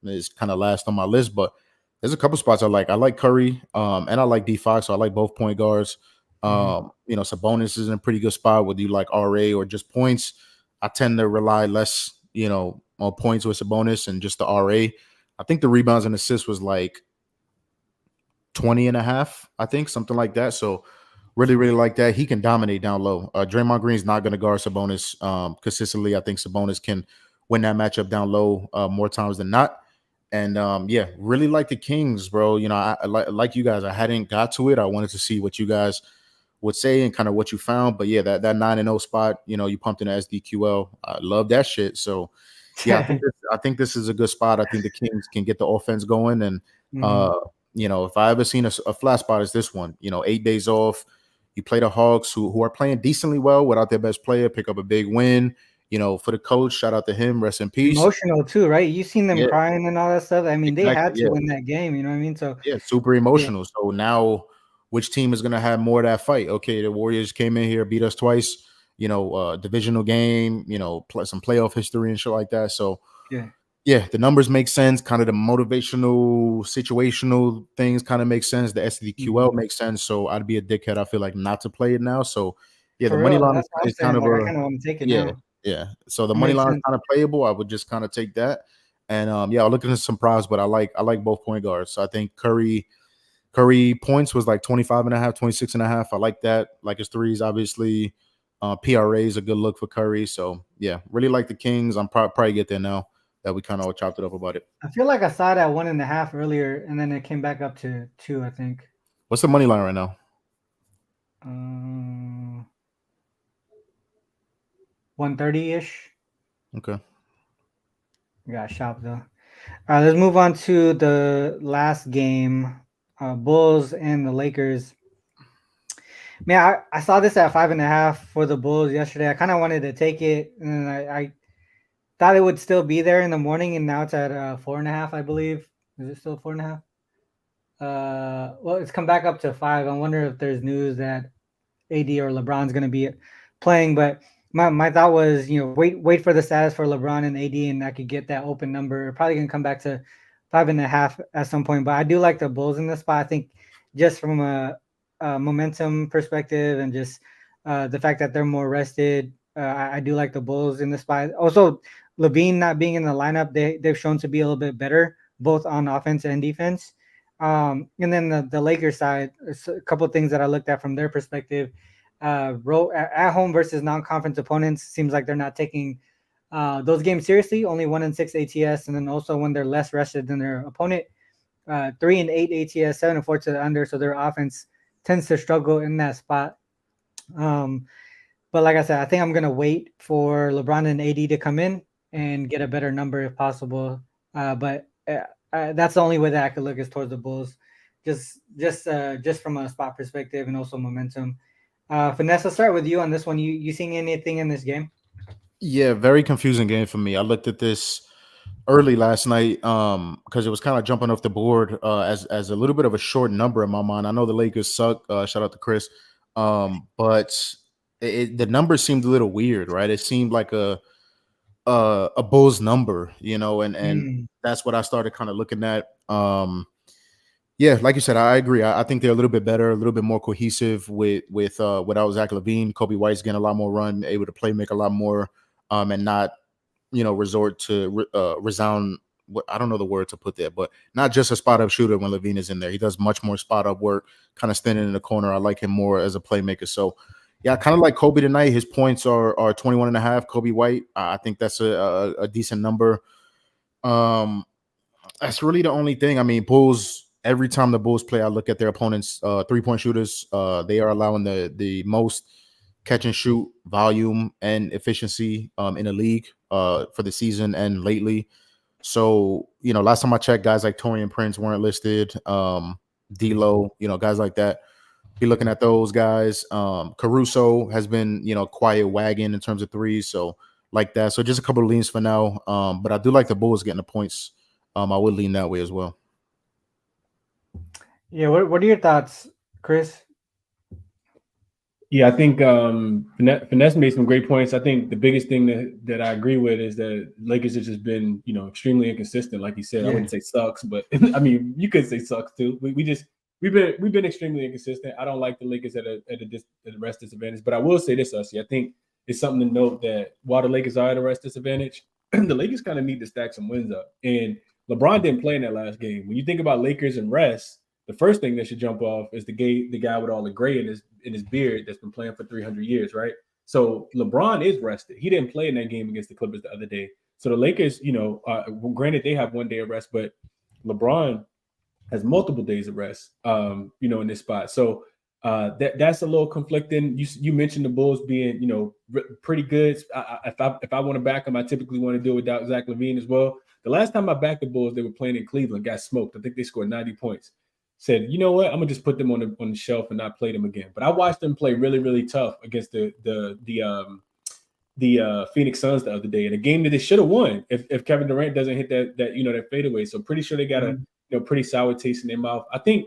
it's kind of last on my list. But there's a couple spots I like. I like Curry, and I like D5, so I like both point guards. Sabonis is in a pretty good spot. Whether you like RA or just points, I tend to rely less, on points with Sabonis and just the RA. I think the rebounds and assists was like 20.5, I think, something like that. So really, really like that. He can dominate down low. Draymond Green's not going to guard Sabonis consistently. I think Sabonis can win that matchup down low more times than not. And really like the Kings, bro. I like you guys. I hadn't got to it. I wanted to see what you guys would say and kind of what you found. But yeah, that 9-0 spot, you pumped in the SDQL. I love that shit. So yeah, I think this is a good spot. I think the Kings can get the offense going. And if I ever seen a flat spot, it's this one. 8 days off. You play the Hawks, who are playing decently well without their best player, pick up a big win. For the coach, shout out to him. Rest in peace. Emotional too, right? You seen them crying and all that stuff. I mean, they had to win that game. You know what I mean? So yeah, super emotional. Yeah. So now, which team is going to have more of that fight? Okay, the Warriors came in here, beat us twice. Divisional game. Some playoff history and shit like that. So yeah, the numbers make sense. Kind of the motivational, situational things kind of make sense. The SDQL makes sense. So I'd be a dickhead, I feel like, not to play it now. So yeah, the money line is kind of I kind of want to take it now. Yeah. So the money line is kind of playable. I would just kind of take that. And I'll look into some props, but I like both point guards. So I think Curry points was like 25.5, 26.5. I like that. Like his threes, obviously. PRA is a good look for Curry. So yeah, really like the Kings. I'm probably get there now that we kind of all chopped it up about it. I feel like I saw it at 1.5 earlier, and then it came back up to 2, I think. What's the money line right now? 130-ish. Okay. Got shop though. All right, let's move on to the last game. Bulls and the Lakers. Man, I saw this at 5.5 for the Bulls yesterday. I kind of wanted to take it, and I thought it would still be there in the morning, and now it's at 4.5, I believe. Is it still 4.5? Well, it's come back up to 5. I wonder if there's news that AD or LeBron's going to be playing, but my thought was, wait for the status for LeBron and AD, and I could get that open number. Probably going to come back to 5.5 at some point, but I do like the Bulls in this spot. I think just from a momentum perspective and just the fact that they're more rested, I do like the Bulls in this spot. Also, Levine not being in the lineup, they've shown to be a little bit better, both on offense and defense. And then the Lakers side, a couple of things that I looked at from their perspective. At home versus non-conference opponents, seems like they're not taking those games seriously. Only 1-6 ATS, and then also when they're less rested than their opponent, 3-8 ATS, 7-4 to the under. So their offense tends to struggle in that spot. But like I said, I think I'm gonna wait for LeBron and AD to come in and get a better number if possible. But that's the only way that I could look is towards the Bulls, just from a spot perspective and also momentum. Finesse, I'll start with you on this one. You seeing anything in this game? Yeah, very confusing game for me. I looked at this early last night because it was kind of jumping off the board as a little bit of a short number in my mind. I know the Lakers suck. Shout out to Chris. But the number seemed a little weird, right? It seemed like a Bulls number, and that's what I started kind of looking at. Yeah, like you said, I agree. I think they're a little bit better, a little bit more cohesive without Zach LaVine. Kobe White's getting a lot more run, able to play make a lot more, and not resort to resound. I don't know the word to put there, but not just a spot up shooter when LaVine is in there. He does much more spot up work, kind of standing in the corner. I like him more as a playmaker. So yeah, kind of like Kobe tonight. His points are 21 and a half. Kobe White, I think that's a decent number. That's really the only thing. I mean, Bulls. Every time the Bulls play, I look at their opponents' 3-point shooters. They are allowing the most catch and shoot volume and efficiency in the league for the season and lately. So last time I checked, guys like Torian Prince weren't listed. D'Lo, guys like that. Be looking at those guys. Caruso has been quiet wagon in terms of threes, so like that. So just a couple of leans for now. But I do like the Bulls getting the points. I would lean that way as well. Yeah, what are your thoughts, Chris? Yeah, I think Finesse made some great points. I think the biggest thing that I agree with is that Lakers have just been, extremely inconsistent. Like you said, I wouldn't say sucks, but I mean, you could say sucks too. We've been extremely inconsistent. I don't like the Lakers at a rest disadvantage, but I will say this, Ussie. I think it's something to note that while the Lakers are at a rest disadvantage, the Lakers kind of need to stack some wins up. And LeBron didn't play in that last game. When you think about Lakers and rest, the first thing that should jump off is the guy with all the gray in his beard that's been playing for 300 years, right? So LeBron is rested. He didn't play in that game against the Clippers the other day. So the Lakers, granted they have 1 day of rest, but LeBron has multiple days of rest, in this spot. So that's a little conflicting. You mentioned the Bulls being, pretty good. If I want to back them, I typically want to do it without Zach LaVine as well. The last time I backed the Bulls, they were playing in Cleveland, got smoked. I think they scored 90 points. Said, you know what? I'm gonna just put them on the shelf and not play them again. But I watched them play really, really tough against the Phoenix Suns the other day in a game that they should have won if Kevin Durant doesn't hit that fadeaway. So pretty sure they got a pretty sour taste in their mouth. I think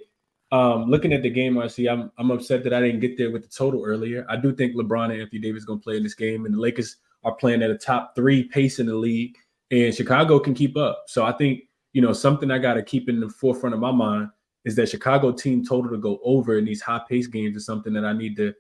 looking at the game, I'm upset that I didn't get there with the total earlier. I do think LeBron and Anthony Davis going to play in this game, and the Lakers are playing at a top 3 pace in the league, and Chicago can keep up. So I think something I got to keep in the forefront of my mind is that Chicago team total to go over in these high-paced games is something that I need to,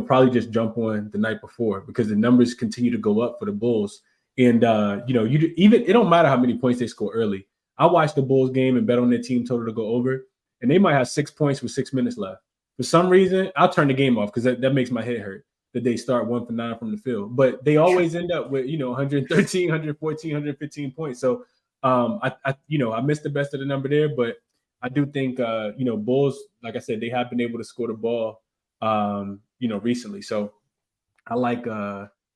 probably just jump on the night before, because the numbers continue to go up for the Bulls. And, it don't matter how many points they score early. I watched the Bulls game and bet on their team total to go over, and they might have 6 points with 6 minutes left. For some reason, I'll turn the game off because that makes my head hurt that they start 1 for 9 from the field. But they always end up with, 113, 114, 115 points. So, I missed the best of the number there, but I do think, Bulls, like I said, they have been able to score the ball, recently. So I like,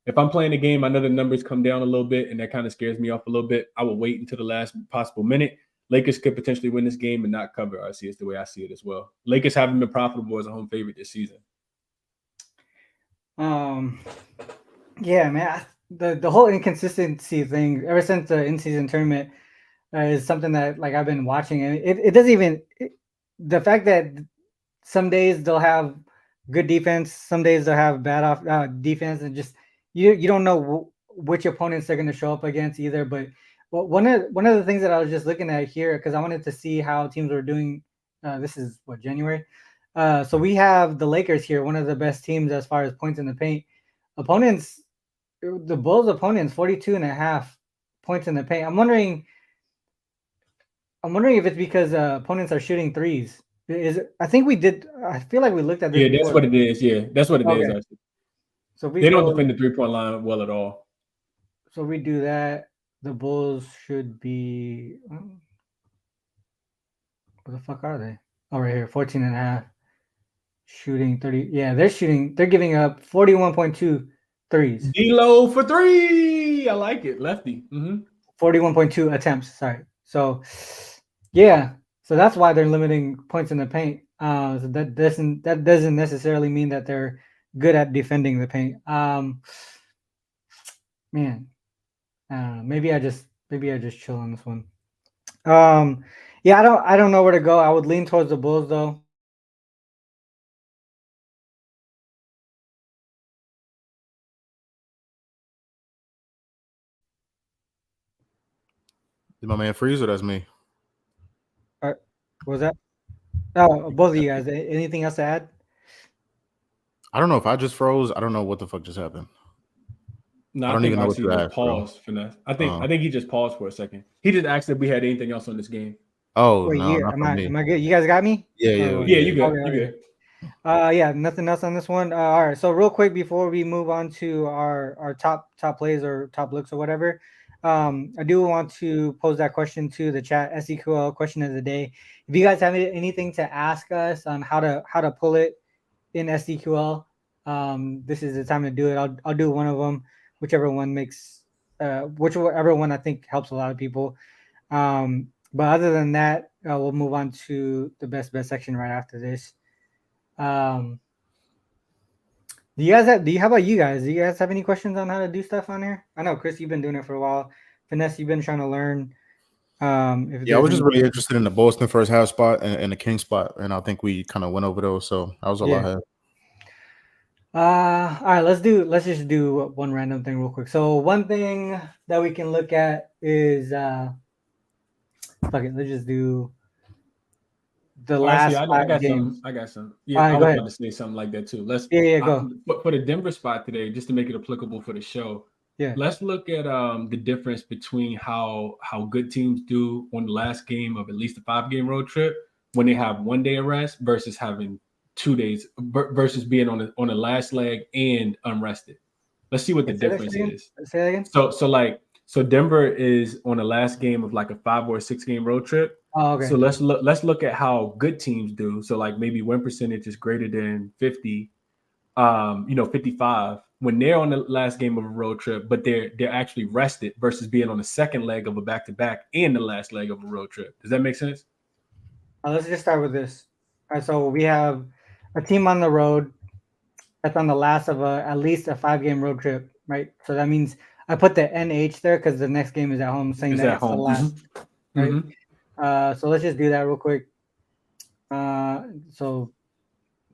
if I'm playing the game, I know the numbers come down a little bit, and that kind of scares me off a little bit. I will wait until the last possible minute. Lakers could potentially win this game and not cover. RC is the way I see it as well. Lakers haven't been profitable as a home favorite this season. Yeah, man, the whole inconsistency thing ever since the in-season tournament is something that like I've been watching, and it doesn't even the fact that some days they'll have good defense, some days they'll have bad defense, and just you don't know which opponents they're going to show up against either. But one of the things that I was just looking at here, because I wanted to see how teams were doing. This is January. So we have the Lakers here, one of the best teams as far as points in the paint. Opponents, the Bulls' opponents, 42.5 points in the paint. I'm wondering if it's because opponents are shooting threes. I think we did. I feel like we looked at this. Yeah, that's what it is. Yeah, that's what it is. Actually. So they don't defend the 3-point line well at all. So we do that. The Bulls should be. Where the fuck are they? Oh, right here, 14.5. Shooting 30. Yeah, they're giving up 41.2 threes. D'Lo for 3. I like it. Lefty. 41.2 attempts. Sorry. So, yeah. So that's why they're limiting points in the paint. So that doesn't necessarily mean that they're good at defending the paint. Man, maybe I just chill on this one. Yeah, I don't know where to go. I would lean towards the Bulls though. Did my man freeze or that's me? What was that? Oh, both of you guys. Anything else to add? I don't know if I just froze. I don't know what the fuck just happened. No, I don't even know what RC you just asked, bro. paused, Finesse. I think he just paused for a second. He just asked if we had anything else on this game. Oh Wait, no, you not am from me. I good? You guys got me? Yeah, Yeah, you good. Okay, You okay. good. Yeah, nothing else on this one. All right, so real quick before we move on to our top plays or top looks or whatever, I do want to pose that question to the chat. SDQL question of the day. If you guys have anything to ask us on how to pull it in SDQL, this is the time to do it. I'll do one of them, whichever one whichever one I think helps a lot of people. But other than that, we'll move on to the best bet section right after this. How about you guys? Do you guys have any questions on how to do stuff on here? I know, Chris, you've been doing it for a while. Finesse, you've been trying to learn. Yeah, I was just really interested in the Boston first half spot and the King spot, and I think we kind of went over those. So that was all I had. All right, let's just do one random thing real quick. So one thing that we can look at is fuck it, let's just do the last I got games. some. I got some. Yeah, All right, I go was ahead. about to say something like that too. Let's Go. For the Denver spot today, just to make it applicable for the show. Yeah. Let's look at the difference between how good teams do on the last game of at least a 5-game road trip when they have 1 day of rest versus having 2 days versus being on the last leg and unrested. Let's see what the difference is. Say that again. So Denver is on the last game of like a 5 or 6 game road trip. Oh, okay. So let's look at how good teams do. So like maybe win percentage is greater than 50, 55 when they're on the last game of a road trip, but they're actually rested versus being on the second leg of a back-to-back and the last leg of a road trip. Does that make sense? Let's just start with this. All right, so we have a team on the road that's on the last of at least a 5-game road trip, right? So that means I put the NH there because the next game is at home, saying that it's the last. Mm-hmm. Right. Mm-hmm. So let's just do that real quick. So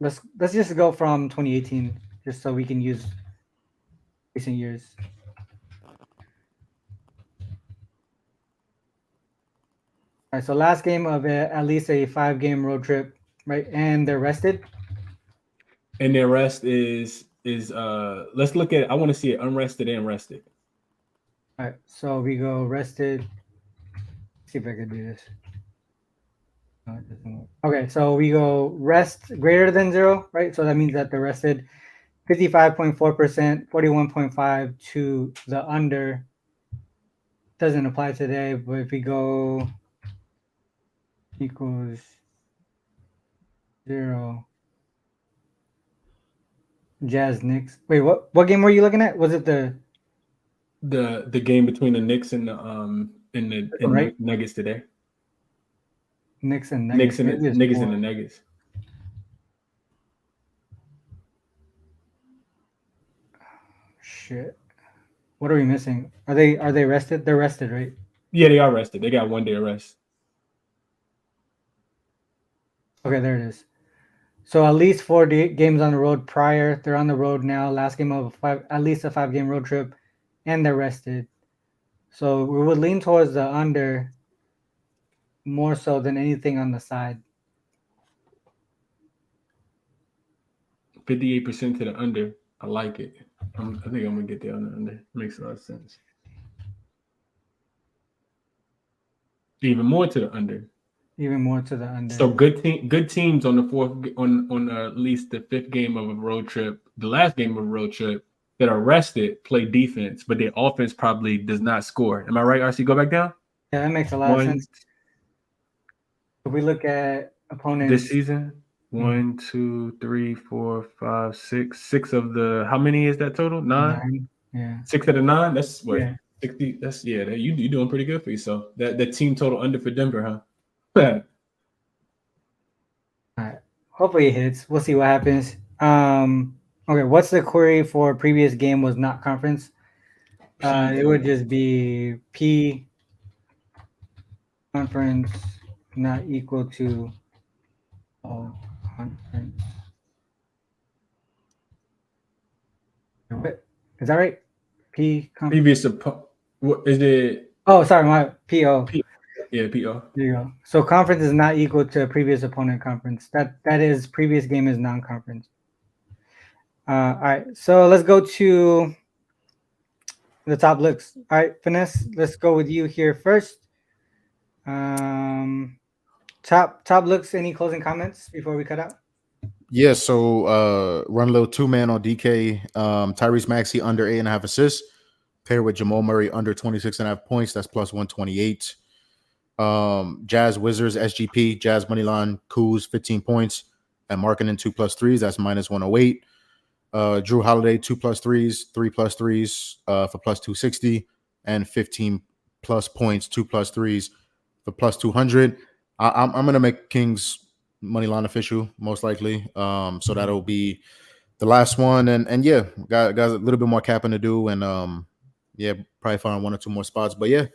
let's just go from 2018, just so we can use recent years. All right, so last game of at least a 5-game road trip, right? And they're rested. And their rest is let's look at. I want to see it unrested and rested. All right, so we go rested. Let's see if I can do this. No, it doesn't work. Okay, so we go rest greater than 0, right? So that means that they're rested 55.4%, 41.5 to the under. Doesn't apply today, but if we go equals 0. Jazz Knicks. Wait, what game were you looking at? Was it the game between the Knicks and the Nuggets today? Knicks and Nuggets. Knicks and the Nuggets. Shit. What are we missing? Are they rested? They're rested, right? Yeah, they are rested. They got 1 day of rest. Okay, there it is. So at least 4 games on the road prior. They're on the road now. Last game of at least a 5-game road trip, and they're rested. So we would lean towards the under more so than anything on the side. 58% to the under. I like it. I think I'm gonna get there on the under. Makes a lot of sense. Even more to the under. Even more to the under. So good teams on the on at least the 5th game of a road trip, the last game of a road trip that are rested play defense, but their offense probably does not score. Am I right, RC? Go back down. Yeah, that makes a lot of sense. If we look at opponents this season, 1, 2, 3, 4, 5, 6. 6 of the how many is that total? 9? Yeah. 6 of the 9. That's what. Yeah. 60. That's you doing pretty good for yourself. That team total under for Denver, huh? All right. Hopefully it hits. We'll see what happens. Okay. What's the query for previous game was not conference? It would just be P conference not equal to all conference. Is that right? P conference. Previous what is it? Oh, sorry, my PO. Yeah, PR. There you go. So conference is not equal to previous opponent conference. That is previous game is non-conference. All right. So let's go to the top looks. All right, Finesse. Let's go with you here first. Top looks. Any closing comments before we cut out? Yeah, so run a little 2-man on DK. Tyrese Maxey under 8.5 assists, paired with Jamal Murray under 26.5 points. That's plus 128. Jazz Wizards SGP, Jazz Moneyline, Kuz 15 points, and Marketing 2+3s. That's minus 108. Drew Holiday 2+3s, 3+3s for plus 260, and 15 plus points, 2+3s for plus 200. I'm gonna make Kings money line official most likely. So that'll be the last one, and yeah, got a little bit more capping to do, and yeah, probably find 1 or 2 more spots. But yeah,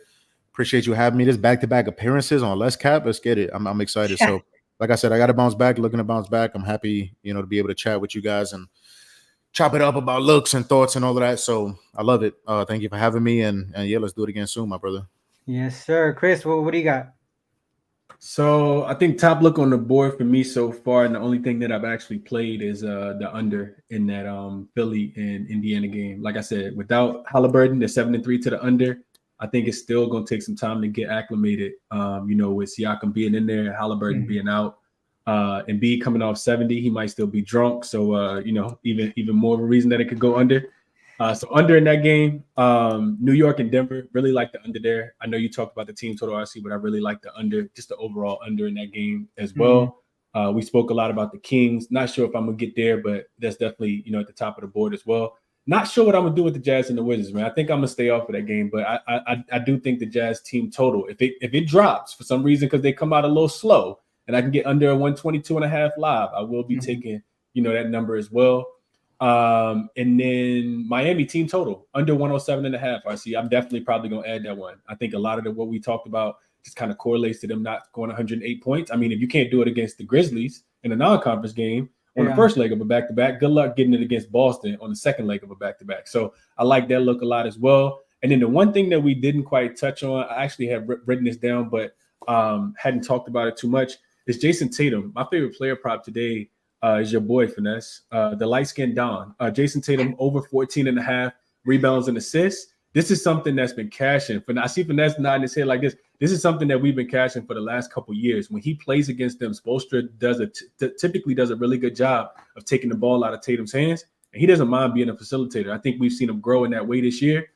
appreciate you having me. This back-to-back appearances on less cap. Let's get it. I'm excited. So like I said, I got to bounce back. Looking to bounce back. I'm happy, to be able to chat with you guys and chop it up about looks and thoughts and all of that. So I love it. Thank you for having me, and yeah, let's do it again soon, my brother. Yes, sir. Chris, what do you got? So I think top look on the board for me so far, and the only thing that I've actually played is the under in that Philly and Indiana game. Like I said, without Halliburton, the 7-3 to the under. I think it's still going to take some time to get acclimated. With Siakam being in there, Halliburton being out, and B coming off 70, he might still be drunk. So even more of a reason that it could go under. So under in that game, New York and Denver, really like the under there. I know you talked about the team total RC, but I really like the under, just the overall under in that game as well. We spoke a lot about the Kings. Not sure if I'm gonna get there, but that's definitely at the top of the board as well. Not sure what I'm gonna do with the Jazz and the Wizards, man. I think I'm gonna stay off of that game, but I do think the Jazz team total, if it drops for some reason because they come out a little slow, and I can get under a 122.5 live, I will be taking that number as well. And then Miami team total under 107.5. I see. I'm definitely probably gonna add that one. I think a lot of what we talked about just kind of correlates to them not going 108 points. I mean, if you can't do it against the Grizzlies in a non-conference game on the first leg of a back-to-back, good luck getting it against Boston on the second leg of a back-to-back. So I like that look a lot as well. And then the one thing that we didn't quite touch on, I actually have written this down, but hadn't talked about it too much, is Jason Tatum. My favorite player prop today is your boy, Finesse, the light-skinned Don. Jason Tatum over 14.5 rebounds and assists. This is something that's been cashing. I see Finesse nodding his head like this. This is something that we've been cashing for the last couple of years. When he plays against them, Spoelstra typically does a really good job of taking the ball out of Tatum's hands, and he doesn't mind being a facilitator. I think we've seen him grow in that way this year.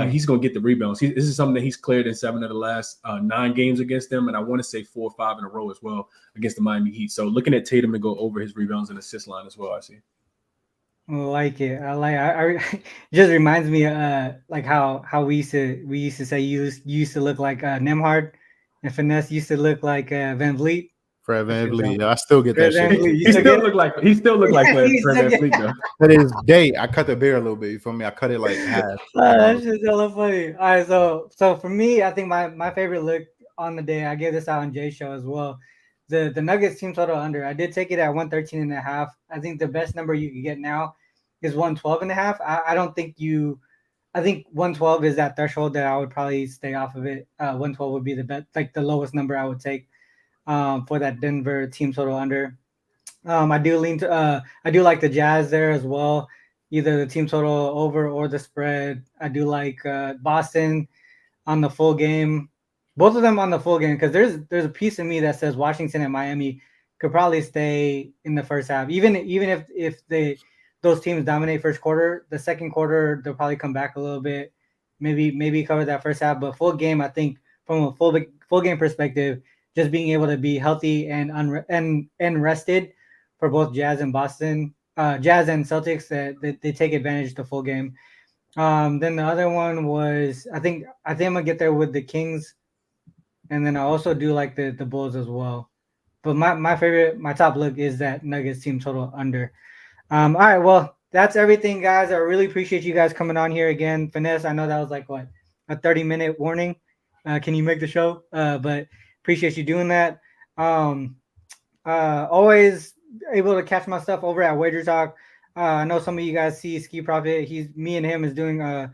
He's going to get the rebounds. This is something that he's cleared in 7 of the last 9 games against them, and I want to say 4 or 5 in a row as well against the Miami Heat. So looking at Tatum to go over his rebounds and assist line as well, I see. I like it. It just reminds me like how we used to say you used to look like Nemhard, and Finesse used to look like Van Vliet. Fred VanVleet. I still get that shit. He still look like Fred VanVleet though. But his day, I cut the beard a little bit. You feel me? I cut it like half. That's just hella funny. All right, so for me, I think my favorite look on the day, I gave this out on Jay's show as well. The Nuggets team total under. I did take it at 113.5. I think the best number you could get now is 112.5. I think 112 is that threshold that I would probably stay off of it. 112 would be the best, like the lowest number I would take for that Denver team total under. I do like the Jazz there as well, either the team total over or the spread. I do like Boston on the full game. Both of them on the full game, because there's a piece of me that says Washington and Miami could probably stay in the first half. Even if those teams dominate first quarter, the second quarter they'll probably come back a little bit, maybe cover that first half. But full game, I think from a full game perspective, just being able to be healthy and rested for both Jazz and Boston, Jazz and Celtics, that they take advantage of the full game. Then the other one was I think I'm gonna get there with the Kings. And then I also do like the Bulls as well. But my top look is that Nuggets team total under. All right, well, that's everything, guys. I really appreciate you guys coming on here again. Finesse, I know that was like, what, a 30-minute warning. Can you make the show? But appreciate you doing that. Always able to catch my stuff over at Wagertalk. I know some of you guys see Ski Profit. Me and him is doing a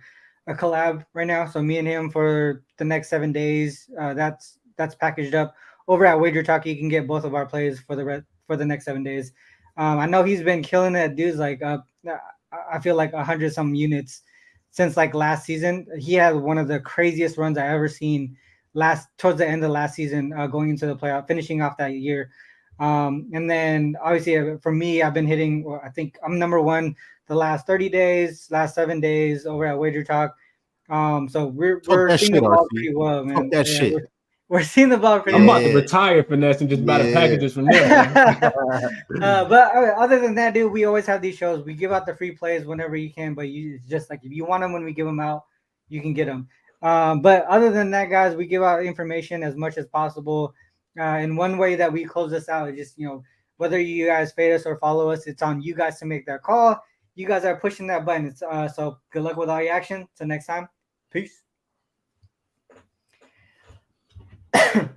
collab right now. So me and him for the next 7 days. That's that's packaged up over at Wagertalk. You can get both of our plays for the next 7 days. I know he's been killing it. Dude's like I feel like 100 some units since like last season. He had one of the craziest runs I ever seen towards the end of last season, going into the playoff, finishing off that year. And then obviously for me, I've been hitting. Well, I think I'm number one the last 30 days, last 7 days over at Wagertalk. So we're seeing the ball pretty well, man. Talk that shit. We're seeing the ball pretty I'm well. about to retire finesse and just buy the packages from them. But other than that, dude, we always have these shows. We give out the free plays whenever you can, but it's just like if you want them when we give them out, you can get them. But other than that, guys, we give out information as much as possible. And one way that we close this out is just, whether you guys fade us or follow us, it's on you guys to make that call. You guys are pushing that button. It's so good luck with all your action. Till next time. Peace.